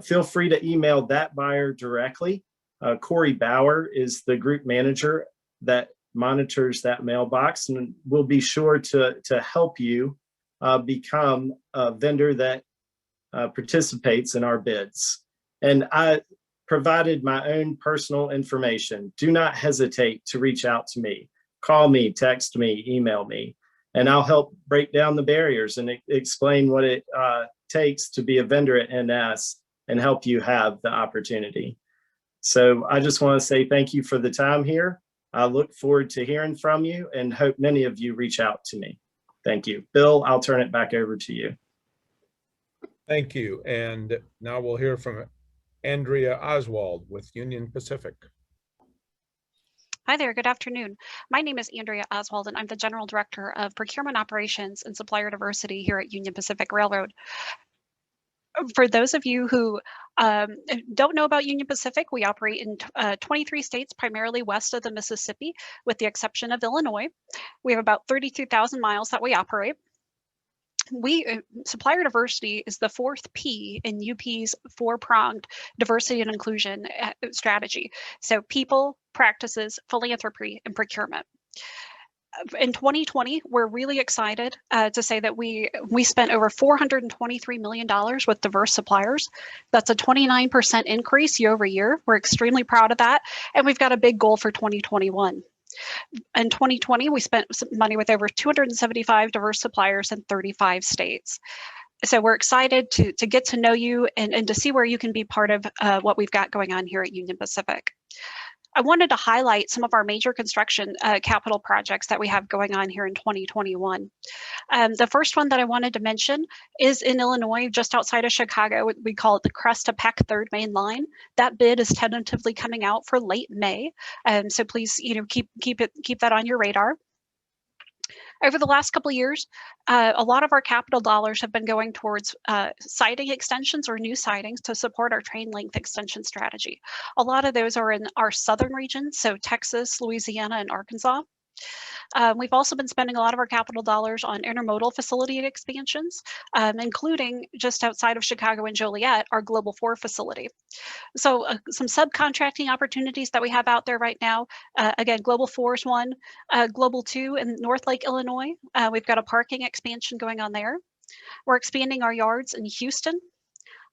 Feel free to email that buyer directly. Corey Bauer is the group manager that monitors that mailbox, and will be sure to help you become a vendor that participates in our bids. And I provided my own personal information. Do not hesitate to reach out to me. Call me, text me, email me, and I'll help break down the barriers and explain what it takes to be a vendor at NS and help you have the opportunity. So I just want to say thank you for the time here. I look forward to hearing from you and hope many of you reach out to me. Thank you. Bill, I'll turn it back over to you. Thank you. And now we'll hear from Andrea Oswald with Union Pacific. Hi there, good afternoon. My name is Andrea Oswald, and I'm the General Director of Procurement Operations and Supplier Diversity here at Union Pacific Railroad. For those of you who don't know about Union Pacific, we operate in 23 states, primarily west of the Mississippi, with the exception of Illinois. We have about 32,000 miles that we operate. Supplier diversity is the fourth P in UP's four-pronged diversity and inclusion strategy. So people, practices, philanthropy, and procurement. In 2020, we're really excited to say that we spent over $423 million with diverse suppliers. That's a 29% increase year over year. We're extremely proud of that. And we've got a big goal for 2021. In 2020, we spent money with over 275 diverse suppliers in 35 states. So we're excited to get to know you and to see where you can be part of what we've got going on here at Union Pacific. I wanted to highlight some of our major construction capital projects that we have going on here in 2021. The first one that I wanted to mention is in Illinois, just outside of Chicago. We call it the Crest to Peck Third Main Line. That bid is tentatively coming out for late May, so please, keep that on your radar. Over the last couple of years, a lot of our capital dollars have been going towards siding extensions or new sidings to support our train length extension strategy. A lot of those are in our southern regions, so Texas, Louisiana, and Arkansas. We've also been spending a lot of our capital dollars on intermodal facility expansions, including just outside of Chicago and Joliet, our Global 4 facility. So some subcontracting opportunities that we have out there right now. Again, Global 4 is one. Global 2 in North Lake, Illinois. We've got a parking expansion going on there. We're expanding our yards in Houston.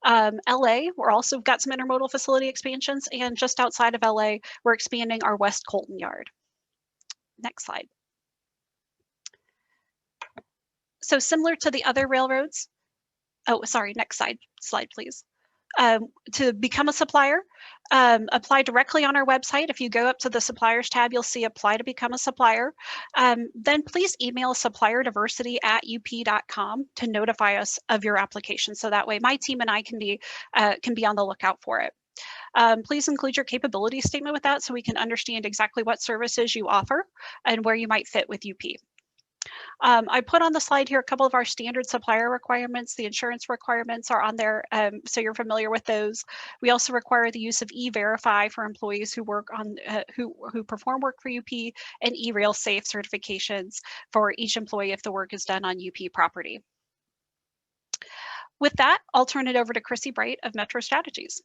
LA, we're also got some intermodal facility expansions, and just outside of LA, we're expanding our West Colton yard. Next slide. So similar to the other railroads, next slide, please. To become a supplier, apply directly on our website. If you go up to the suppliers tab, you'll see apply to become a supplier. Then please email supplierdiversity@up.com to notify us of your application. So that way my team and I can be on the lookout for it. Please include your capability statement with that so we can understand exactly what services you offer and where you might fit with UP. I put on the slide here a couple of our standard supplier requirements. The insurance requirements are on there, so you're familiar with those. We also require the use of E-Verify for employees who work on who perform work for UP, and E-Rail Safe certifications for each employee if the work is done on UP property. With that, I'll turn it over to Chrissy Bright of Metro Strategies.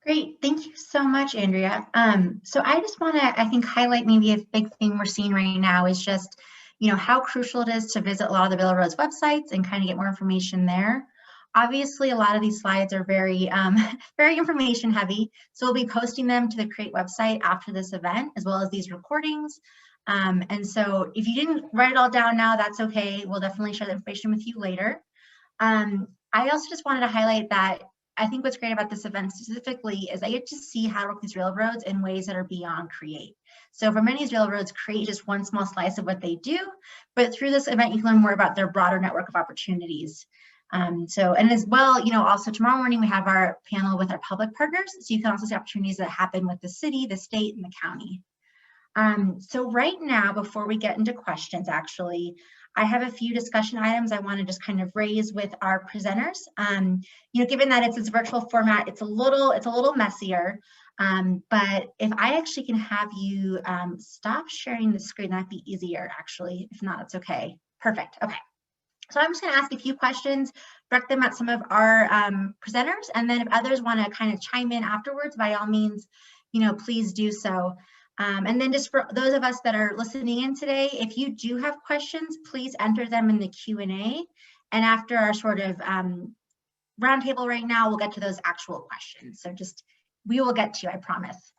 Great, thank you so much, Andrea. So I just want to, I think, highlight maybe a big thing we're seeing right now is just, how crucial it is to visit a lot of the railroads websites and kind of get more information there. Obviously, a lot of these slides are very, very information heavy. So we'll be posting them to the CREATE website after this event, as well as these recordings. And so if you didn't write it all down now, that's okay. We'll definitely share the information with you later. I also just wanted to highlight that I think what's great about this event specifically is I get to see how to work these railroads in ways that are beyond CREATE. So for many of these railroads, CREATE is just one small slice of what they do, but through this event, you can learn more about their broader network of opportunities. And as well, also tomorrow morning, we have our panel with our public partners. So you can also see opportunities that happen with the city, the state, and the county. So right now, before we get into questions, actually, I have a few discussion items I want to just kind of raise with our presenters. Given that it's this virtual format, it's a little messier. But if I actually can have you stop sharing the screen, that'd be easier, actually. If not, it's okay. Perfect. Okay. So I'm just going to ask a few questions, direct them at some of our presenters, and then if others want to kind of chime in afterwards, by all means, please do so. And then just for those of us that are listening in today, if you do have questions, please enter them in the Q&A. And after our sort of roundtable right now, we'll get to those actual questions. So we will get to you, I promise.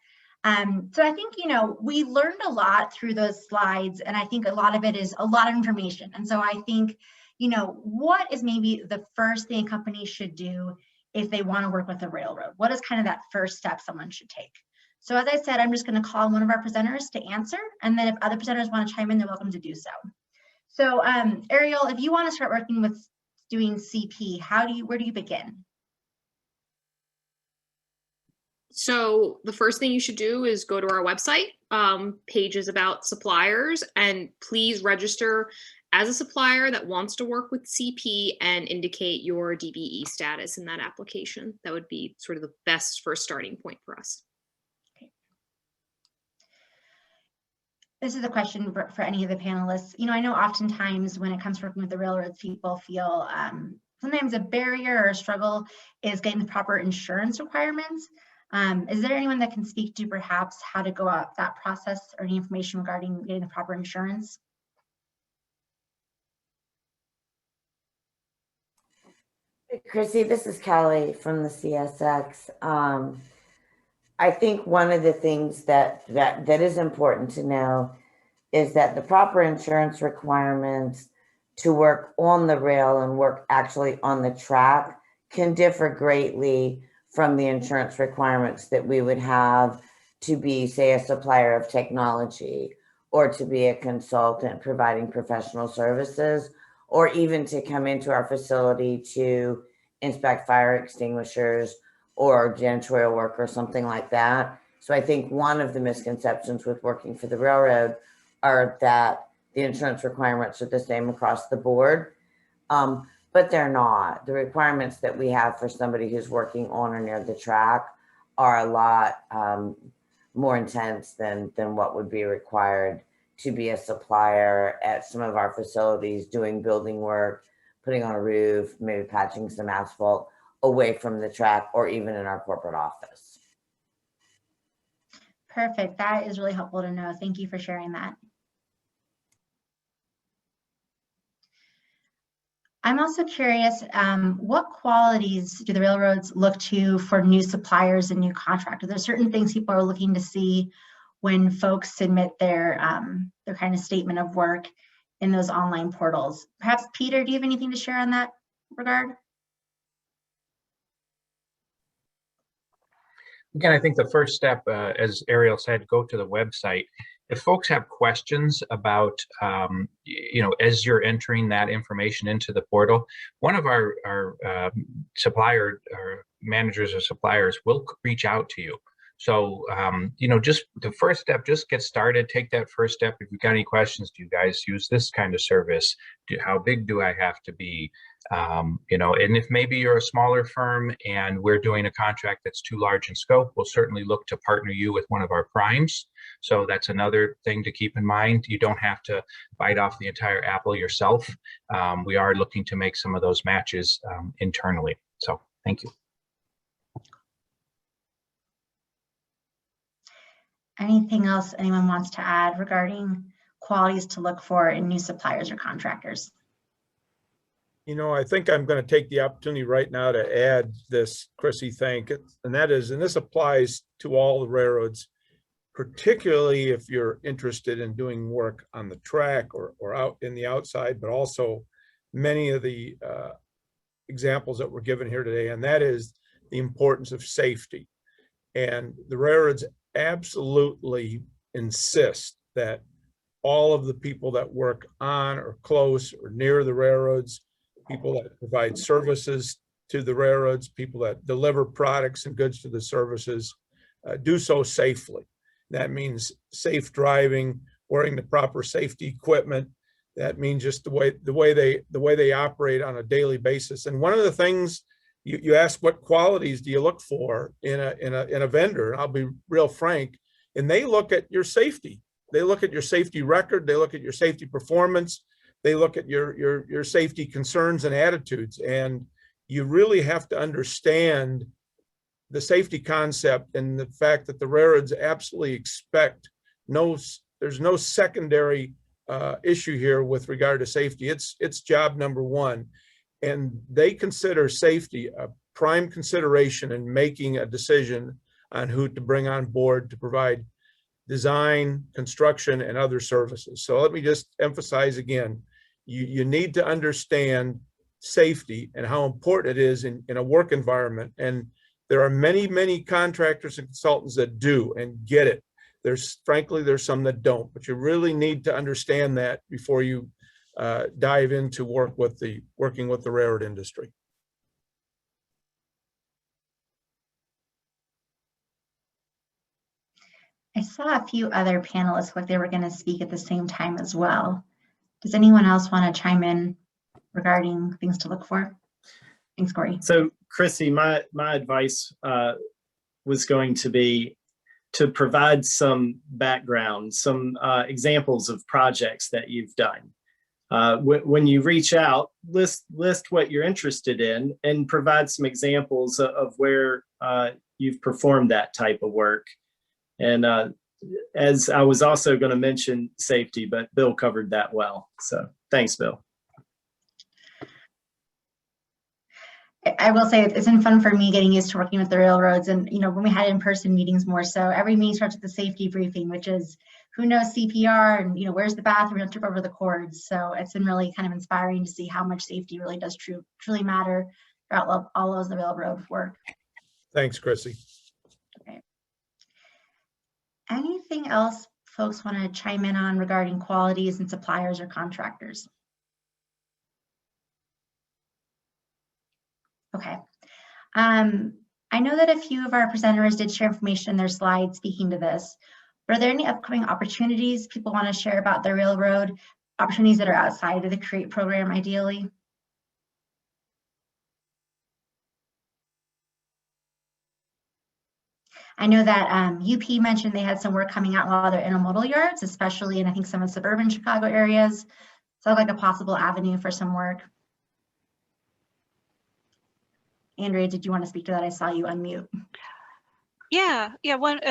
So I think, we learned a lot through those slides, and I think a lot of it is a lot of information. And so I think, what is maybe the first thing a company should do if they want to work with a railroad? What is kind of that first step someone should take? So as I said, I'm just going to call one of our presenters to answer, and then if other presenters want to chime in, they're welcome to do so. So Ariel, if you want to start working with doing CP, where do you begin? So the first thing you should do is go to our website, pages about suppliers, and please register as a supplier that wants to work with CP and indicate your DBE status in that application. That would be sort of the best first starting point for us. Okay. This is a question for any of the panelists. I know oftentimes when it comes to working with the railroads, people feel sometimes a barrier or a struggle is getting the proper insurance requirements. Is there anyone that can speak to perhaps how to go about that process or any information regarding getting the proper insurance? Chrissy, this is Kelly from the CSX. I think one of the things that is important to know is that the proper insurance requirements to work on the rail and work actually on the track can differ greatly from the insurance requirements that we would have to be, say, a supplier of technology, or to be a consultant providing professional services, or even to come into our facility to inspect fire extinguishers or janitorial work or something like that. So I think one of the misconceptions with working for the railroad are that the insurance requirements are the same across the board. But they're not. The requirements that we have for somebody who's working on or near the track are a lot more intense than what would be required to be a supplier at some of our facilities, doing building work, putting on a roof, maybe patching some asphalt away from the track, or even in our corporate office. Perfect. That is really helpful to know. Thank you for sharing that. I'm also curious, what qualities do the railroads look to for new suppliers and new contractors? Are there certain things people are looking to see when folks submit their kind of statement of work in those online portals? Perhaps Peter, do you have anything to share on that regard? Again, I think the first step, as Ariel said, go to the website. If folks have questions about, as you're entering that information into the portal, one of our supplier or managers or suppliers will reach out to you. So, just the first step, just get started, take that first step. If you've got any questions, do you guys use this kind of service? How big do I have to be? And if maybe you're a smaller firm and we're doing a contract that's too large in scope, we'll certainly look to partner you with one of our primes. So that's another thing to keep in mind. You don't have to bite off the entire apple yourself. We are looking to make some of those matches internally. So thank you. Anything else anyone wants to add regarding qualities to look for in new suppliers or contractors? You know, I think I'm going to take the opportunity right now to add this, Chrissy, thank it. And that is, and this applies to all the railroads, particularly if you're interested in doing work on the track or out in the outside, but also many of the examples that were given here today. And that is the importance of safety. And the railroads absolutely insist that all of the people that work on or close or near the railroads, people that provide services to the railroads, people that deliver products and goods to the services, do so safely. That means safe driving, wearing the proper safety equipment. That means just the way they operate on a daily basis. And one of the things you ask, what qualities do you look for in a vendor? And I'll be real frank, and they look at your safety. They look at your safety record. They look at your safety performance. They look at your safety concerns and attitudes. And you really have to understand the safety concept and the fact that the railroads absolutely expect there's no secondary issue here with regard to safety. It's job number one. And they consider safety a prime consideration in making a decision on who to bring on board to provide design, construction, and other services. So let me just emphasize again, you need to understand safety and how important it is in a work environment. And there are many, many contractors and consultants that do and get it. Frankly, there's some that don't, but you really need to understand that before you dive into working with the railroad industry. I saw a few other panelists look like they were going to speak at the same time as well. Does anyone else want to chime in regarding things to look for? Thanks, Corey. So, Chrissy, my advice was going to be to provide some background, some examples of projects that you've done. When you reach out, list what you're interested in and provide some examples of where you've performed that type of work. And as I was also going to mention safety, but Bill covered that well. So thanks, Bill. I will say it's been fun for me getting used to working with the railroads, and when we had in-person meetings more so, every meeting starts with the safety briefing, which is who knows CPR and where's the bathroom, don't trip over the cords. So it's been really kind of inspiring to see how much safety really does truly matter throughout all of the railroad work. Thanks, Chrissy. Okay. Anything else folks want to chime in on regarding qualities and suppliers or contractors? Okay. I know that a few of our presenters did share information in their slides speaking to this. But are there any upcoming opportunities people want to share about the railroad, opportunities that are outside of the CREATE program ideally? I know that UP mentioned they had some work coming out while they're intermodal yards, especially in I think some of the suburban Chicago areas. So like a possible avenue for some work. Andrea, did you want to speak to that? I saw you unmute. Yeah. One,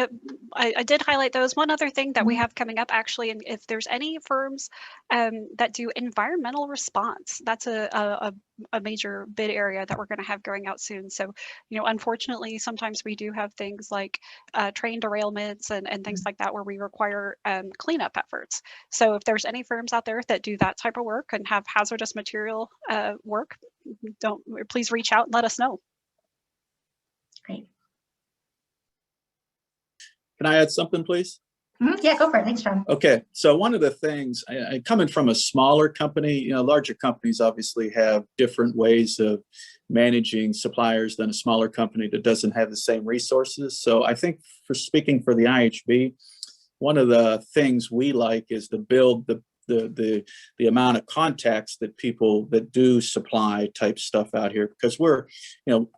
I did highlight those. One other thing that we have coming up, actually, and if there's any firms that do environmental response, that's a major bid area that we're going to have going out soon. So, unfortunately, sometimes we do have things like train derailments and things like that where we require cleanup efforts. So if there's any firms out there that do that type of work and have hazardous material work, please reach out and let us know. Great. Can I add something, please? Yeah, go for it. Thanks, John. Okay, so one of the things, coming from a smaller company, larger companies obviously have different ways of managing suppliers than a smaller company that doesn't have the same resources. So I think for speaking for the IHB, one of the things we like is to build the amount of contacts that people that do supply type stuff out here, because we're,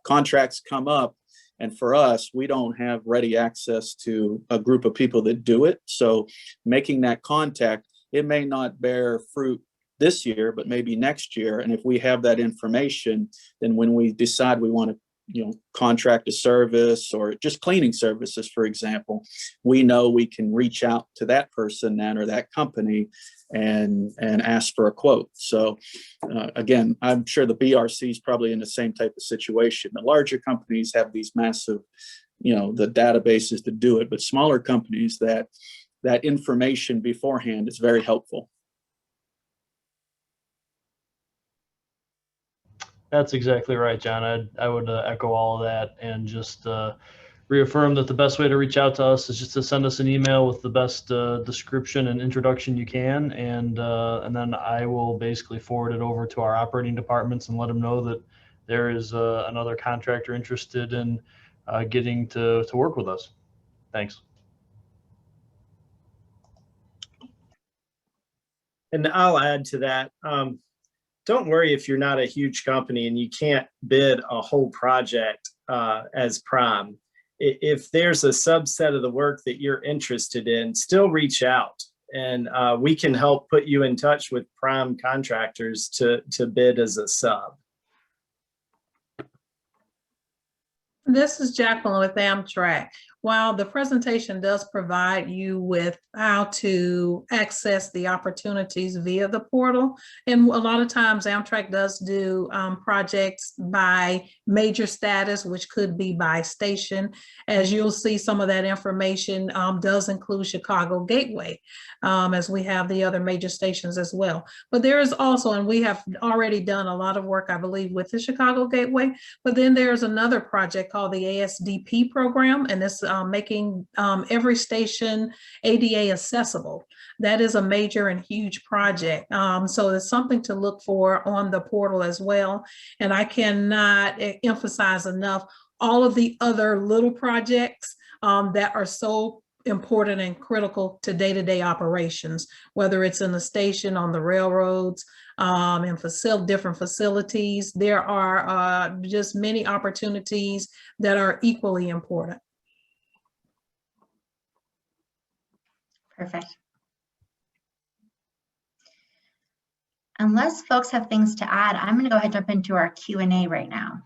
contracts come up. And for us, we don't have ready access to a group of people that do it. So making that contact, it may not bear fruit this year, but maybe next year. And if we have that information, then when we decide we want to contract a service or just cleaning services, for example, we know we can reach out to that person then or that company and ask for a quote. So again, I'm sure the BRC is probably in the same type of situation. The larger companies have these massive, the databases to do it, but smaller companies, that information beforehand is very helpful. That's exactly right, John. I would echo all of that and just reaffirm that the best way to reach out to us is just to send us an email with the best description and introduction you can, and then I will basically forward it over to our operating departments and let them know that there is another contractor interested in getting to work with us. Thanks. And I'll add to that. Don't worry if you're not a huge company and you can't bid a whole project as prime. If there's a subset of the work that you're interested in, still reach out, and we can help put you in touch with prime contractors to bid as a sub. This is Jacqueline with Amtrak. While the presentation does provide you with how to access the opportunities via the portal, and a lot of times Amtrak does do projects by major status, which could be by station. As you'll see, some of that information does include Chicago Gateway, as we have the other major stations as well. But there is also, and we have already done a lot of work, I believe, with the Chicago Gateway, but then there's another project called the ASDP program, and this making every station ADA accessible. That is a major and huge project. So it's something to look for on the portal as well. And I cannot emphasize enough all of the other little projects that are so important and critical to day-to-day operations, whether it's in the station, on the railroads, in different facilities. There are just many opportunities that are equally important. Perfect. Unless folks have things to add, I'm going to go ahead and jump into our Q&A right now.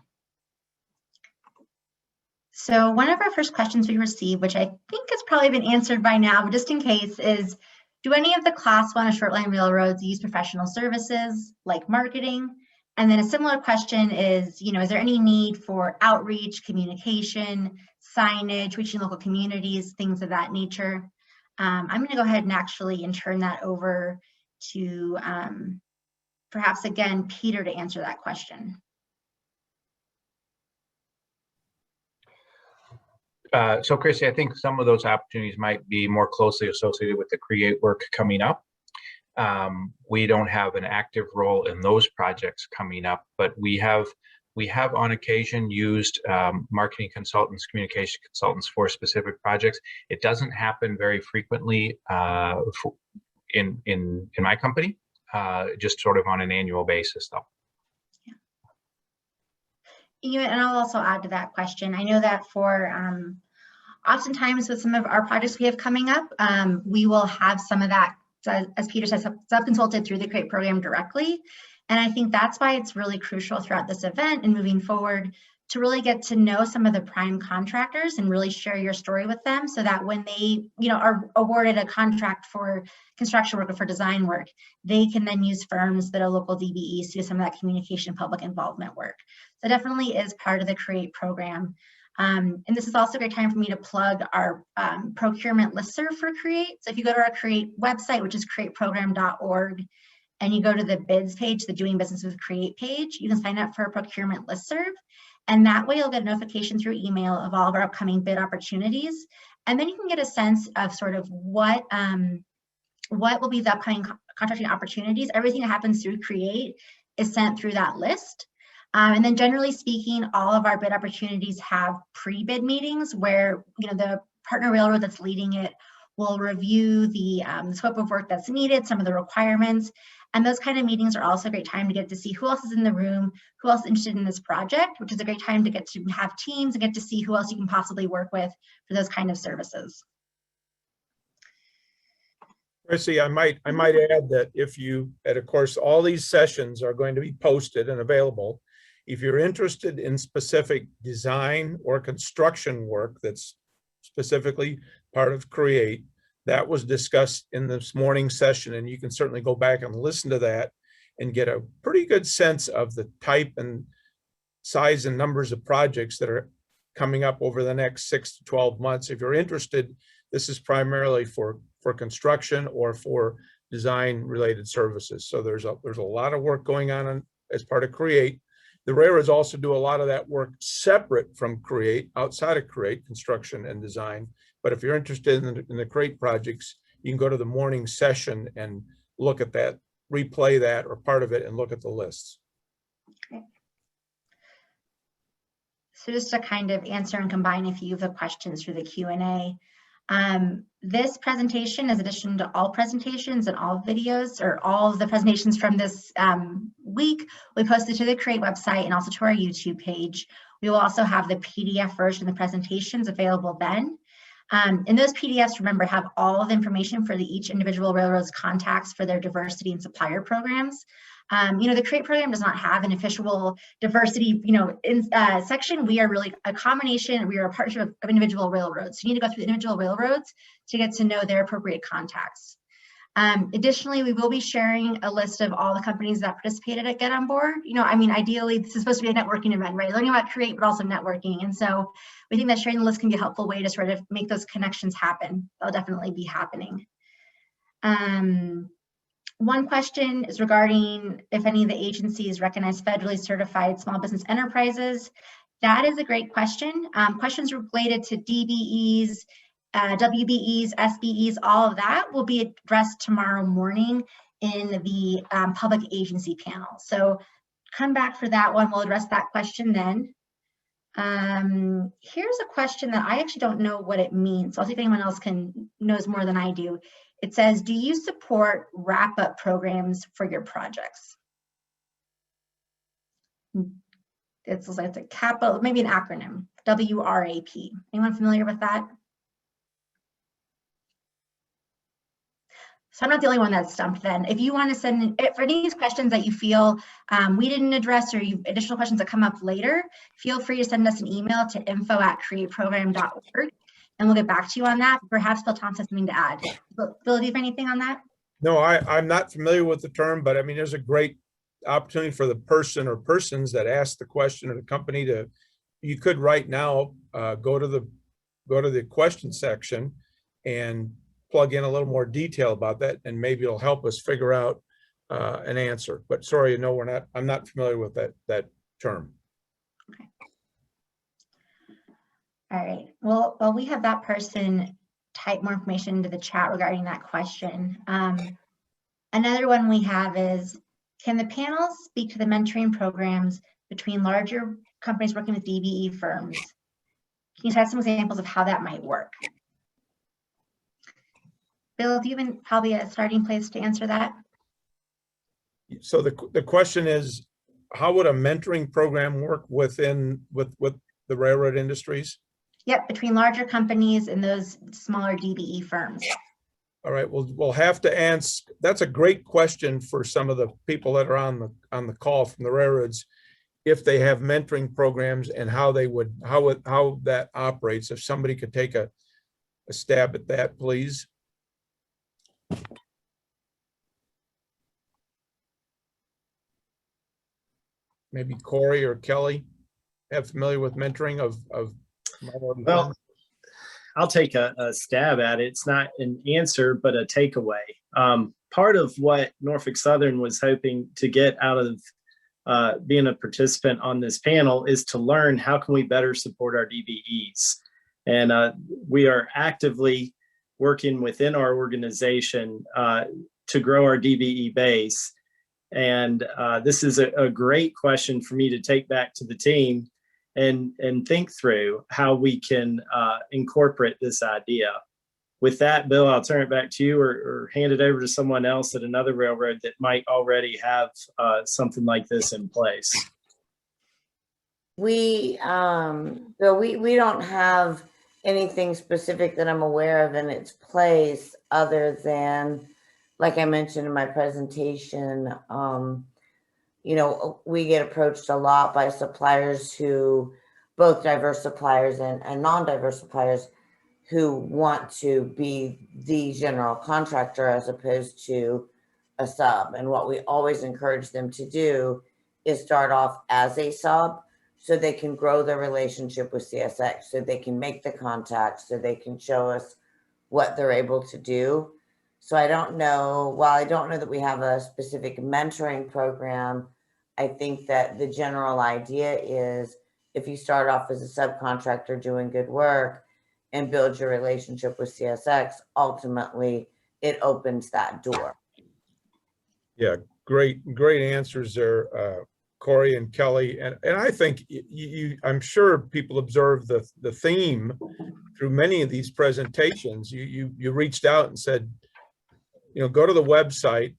So one of our first questions we received, which I think has probably been answered by now, but just in case, is do any of the Class 1 or short line railroads use professional services like marketing? And then a similar question is, is there any need for outreach, communication, signage, reaching local communities, things of that nature? I'm going to go ahead and actually turn that over to perhaps again, Peter, to answer that question. So Chrissy, I think some of those opportunities might be more closely associated with the CREATE work coming up. We don't have an active role in those projects coming up, but we have on occasion used marketing consultants, communication consultants for specific projects. It doesn't happen very frequently in my company, just sort of on an annual basis though. Yeah. And I'll also add to that question. I know that for oftentimes with some of our projects we have coming up, we will have some of that, as Peter says, sub-consulted through the CREATE program directly. And I think that's why it's really crucial throughout this event and moving forward to really get to know some of the prime contractors and really share your story with them, so that when they, are awarded a contract for construction work or for design work, they can then use firms that are local DBEs to do some of that communication, public involvement work. So definitely is part of the CREATE program. And this is also a great time for me to plug our procurement listserv for CREATE. So if you go to our CREATE website, which is createprogram.org, and you go to the bids page, the Doing Business with CREATE page, you can sign up for a procurement listserv. And that way you'll get a notification through email of all of our upcoming bid opportunities. And then you can get a sense of sort of what will be the upcoming contracting opportunities. Everything that happens through CREATE is sent through that list. And then generally speaking, all of our bid opportunities have pre-bid meetings where, the partner railroad that's leading it will review the scope of work that's needed, some of the requirements. And those kind of meetings are also a great time to get to see who else is in the room, who else is interested in this project, which is a great time to get to have teams and get to see who else you can possibly work with for those kind of services. Chrissy, I might add that if you, and of course, all these sessions are going to be posted and available. If you're interested in specific design or construction work that's specifically part of CREATE, that was discussed in this morning's session, and you can certainly go back and listen to that and get a pretty good sense of the type and size and numbers of projects that are coming up over the next 6 to 12 months. If you're interested, this is primarily for construction or for design related services. So there's a lot of work going on as part of CREATE. The railroads also do a lot of that work separate from CREATE, outside of CREATE, construction and design. But if you're interested in the CREATE projects, you can go to the morning session and look at that, replay that or part of it, and look at the lists. Okay. So just to kind of answer and combine a few of the questions through the Q&A. This presentation is addition to all presentations and all videos, or all of the presentations from this week, we posted to the CREATE website and also to our YouTube page. We will also have the PDF version of the presentations available then. And those PDFs, remember, have all of the information for each individual railroad's contacts for their diversity and supplier programs. The CREATE program does not have an official diversity, section. We are really a combination. We are a partnership of individual railroads. You need to go through the individual railroads to get to know their appropriate contacts. Additionally, we will be sharing a list of all the companies that participated at Get On Board. Ideally, this is supposed to be a networking event, right? Learning about CREATE, but also networking. And so we think that sharing the list can be a helpful way to sort of make those connections happen. They'll definitely be happening. One question is regarding if any of the agencies recognize federally certified small business enterprises. That is a great question. Questions related to DBEs, WBEs, SBEs, all of that will be addressed tomorrow morning in the public agency panel. So come back for that one. We'll address that question then. Here's a question that I actually don't know what it means. So I'll see if anyone else knows more than I do. It says, do you support wrap-up programs for your projects? It's a capital, maybe an acronym, WRAP. Anyone familiar with that? So I'm not the only one that's stumped then. If you want to send, for any of these questions that you feel we didn't address, or you additional questions that come up later, feel free to send us an email to info@createprogram.org. and we'll get back to you on that. Perhaps Bill Thompson has something to add. Bill, do you have anything on that? No, I'm not familiar with the term, but I mean, there's a great opportunity for the person or persons that ask the question or the company to, you could right now go to the question section and plug in a little more detail about that, and maybe it'll help us figure out an answer. But sorry, no, I'm not familiar with that term. Okay. All right, well, we have that person type more information into the chat regarding that question. Another one we have is, can the panel speak to the mentoring programs between larger companies working with DBE firms? Can you have some examples of how that might work? Bill, do you have probably a starting place to answer that? So the question is, how would a mentoring program work with the railroad industries? Yep, between larger companies and those smaller DBE firms. All right, we'll have to answer. That's a great question for some of the people that are on the call from the railroads, if they have mentoring programs and how that operates. If somebody could take a stab at that, please. Maybe Corey or Kelly have familiar with mentoring of well, I'll take a stab at it. It's not an answer, but a takeaway. Part of what Norfolk Southern was hoping to get out of being a participant on this panel is to learn how can we better support our DBEs. And we are actively working within our organization to grow our DBE base. And this is a great question for me to take back to the team and think through how we can incorporate this idea. With that, Bill, I'll turn it back to you, or hand it over to someone else at another railroad that might already have something like this in place. We don't have anything specific that I'm aware of in its place, other than, like I mentioned in my presentation, you know, we get approached a lot by suppliers who, both diverse suppliers and non-diverse suppliers, who want to be the general contractor as opposed to a sub. And what we always encourage them to do is start off as a sub so they can grow their relationship with CSX, so they can make the contacts, so they can show us what they're able to do. So I don't know, while I don't know that we have a specific mentoring program, I think that the general idea is if you start off as a subcontractor doing good work and build your relationship with CSX, ultimately it opens that door. Yeah, great answers there, Corey and Kelly. And I think I'm sure people observed the theme through many of these presentations. You reached out and said, you know, go to the website,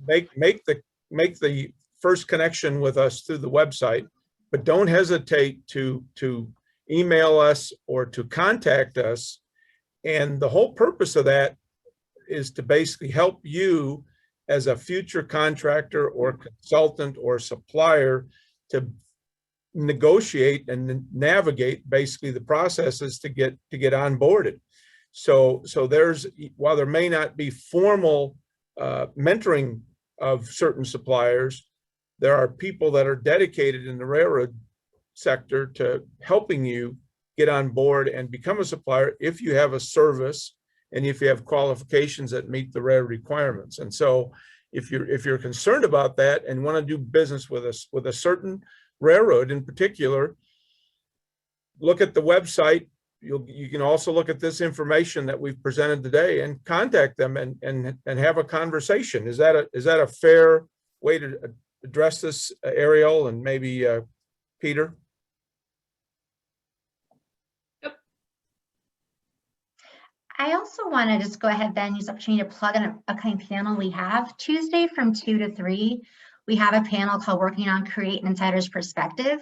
make the first connection with us through the website, but don't hesitate to email us or to contact us. And the whole purpose of that is to basically help you as a future contractor or consultant or supplier to negotiate and navigate basically the processes to get onboarded. So there's, while there may not be formal mentoring of certain suppliers, there are people that are dedicated in the railroad sector to helping you get on board and become a supplier if you have a service and if you have qualifications that meet the railroad requirements. And so if you're concerned about that and want to do business with us, with a certain railroad in particular, look at the website. You can also look at this information that we've presented today and contact them and have a conversation. Is that a fair way to address this, Ariel and maybe Peter? I also want to just go ahead then use the opportunity to plug in a kind of panel we have. Tuesday from 2 to 3, we have a panel called Working on Create an Insider's Perspective.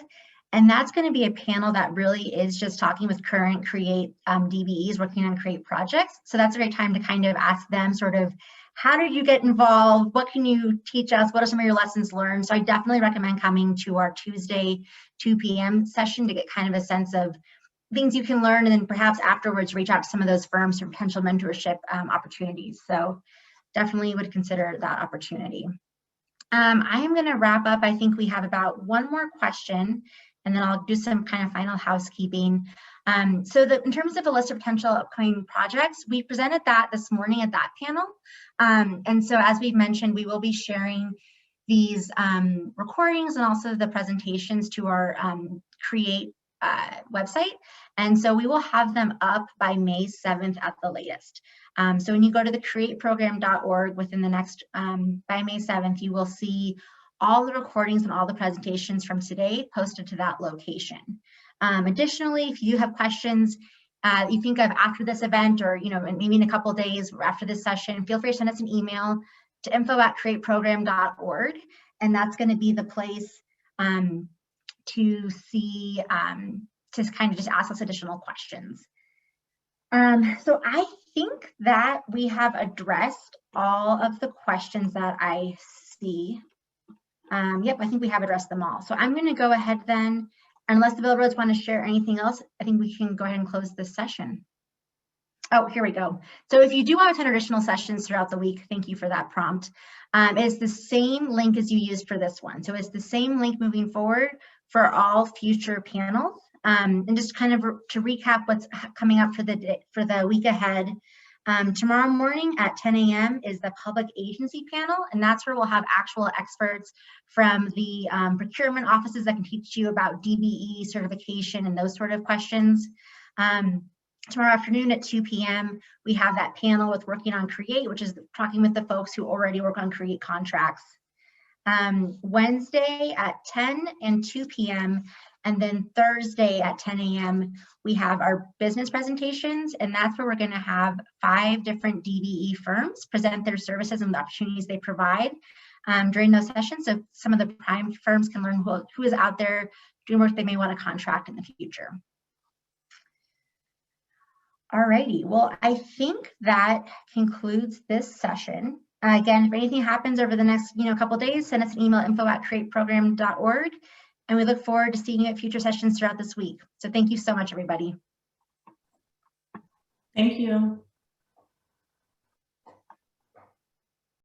And that's going to be a panel that really is just talking with current Create DBEs working on Create projects. So that's a great time to kind of ask them sort of, how did you get involved? What can you teach us? What are some of your lessons learned? So I definitely recommend coming to our Tuesday 2 p.m. session to get kind of a sense of things you can learn, and then perhaps afterwards reach out to some of those firms for potential mentorship opportunities. So definitely would consider that opportunity. I am going to wrap up. I think we have about one more question, and then I'll do some kind of final housekeeping. So in terms of a list of potential upcoming projects, we presented that this morning at that panel. And so as we've mentioned, we will be sharing these recordings and also the presentations to our Create website. And so we will have them up by May 7th at the latest. So when you go to the createprogram.org within the next, by May 7th, you will see all the recordings and all the presentations from today posted to that location. Additionally, if you have questions you think of after this event, or maybe in a couple of days after this session, feel free to send us an email to info@createprogram.org, and that's going to be the place to see, to kind of just ask us additional questions. So I think that we have addressed all of the questions that I see. Yep, I think we have addressed them all. So I'm going to go ahead then, unless the railroads want to share anything else, I think we can go ahead and close this session. Oh, here we go. So if you do want to attend additional sessions throughout the week, thank you for that prompt. It's the same link as you used for this one. So it's the same link moving forward for all future panels. And just kind of to recap what's coming up for the week ahead. Tomorrow morning at 10 a.m. is the public agency panel, and that's where we'll have actual experts from the procurement offices that can teach you about DBE certification and those sort of questions. Tomorrow afternoon at 2 p.m., we have that panel with Working on Create, which is talking with the folks who already work on Create contracts. Wednesday at 10 and 2 p.m., and then Thursday at 10 a.m., we have our business presentations, and that's where we're going to have 5 different DBE firms present their services and the opportunities they provide during those sessions. So some of the prime firms can learn who is out there doing work they may want to contract in the future. Alrighty, well, I think that concludes this session. Again, if anything happens over the next couple days, send us an email, info@createprogram.org. And we look forward to seeing you at future sessions throughout this week. So thank you so much, everybody. Thank you.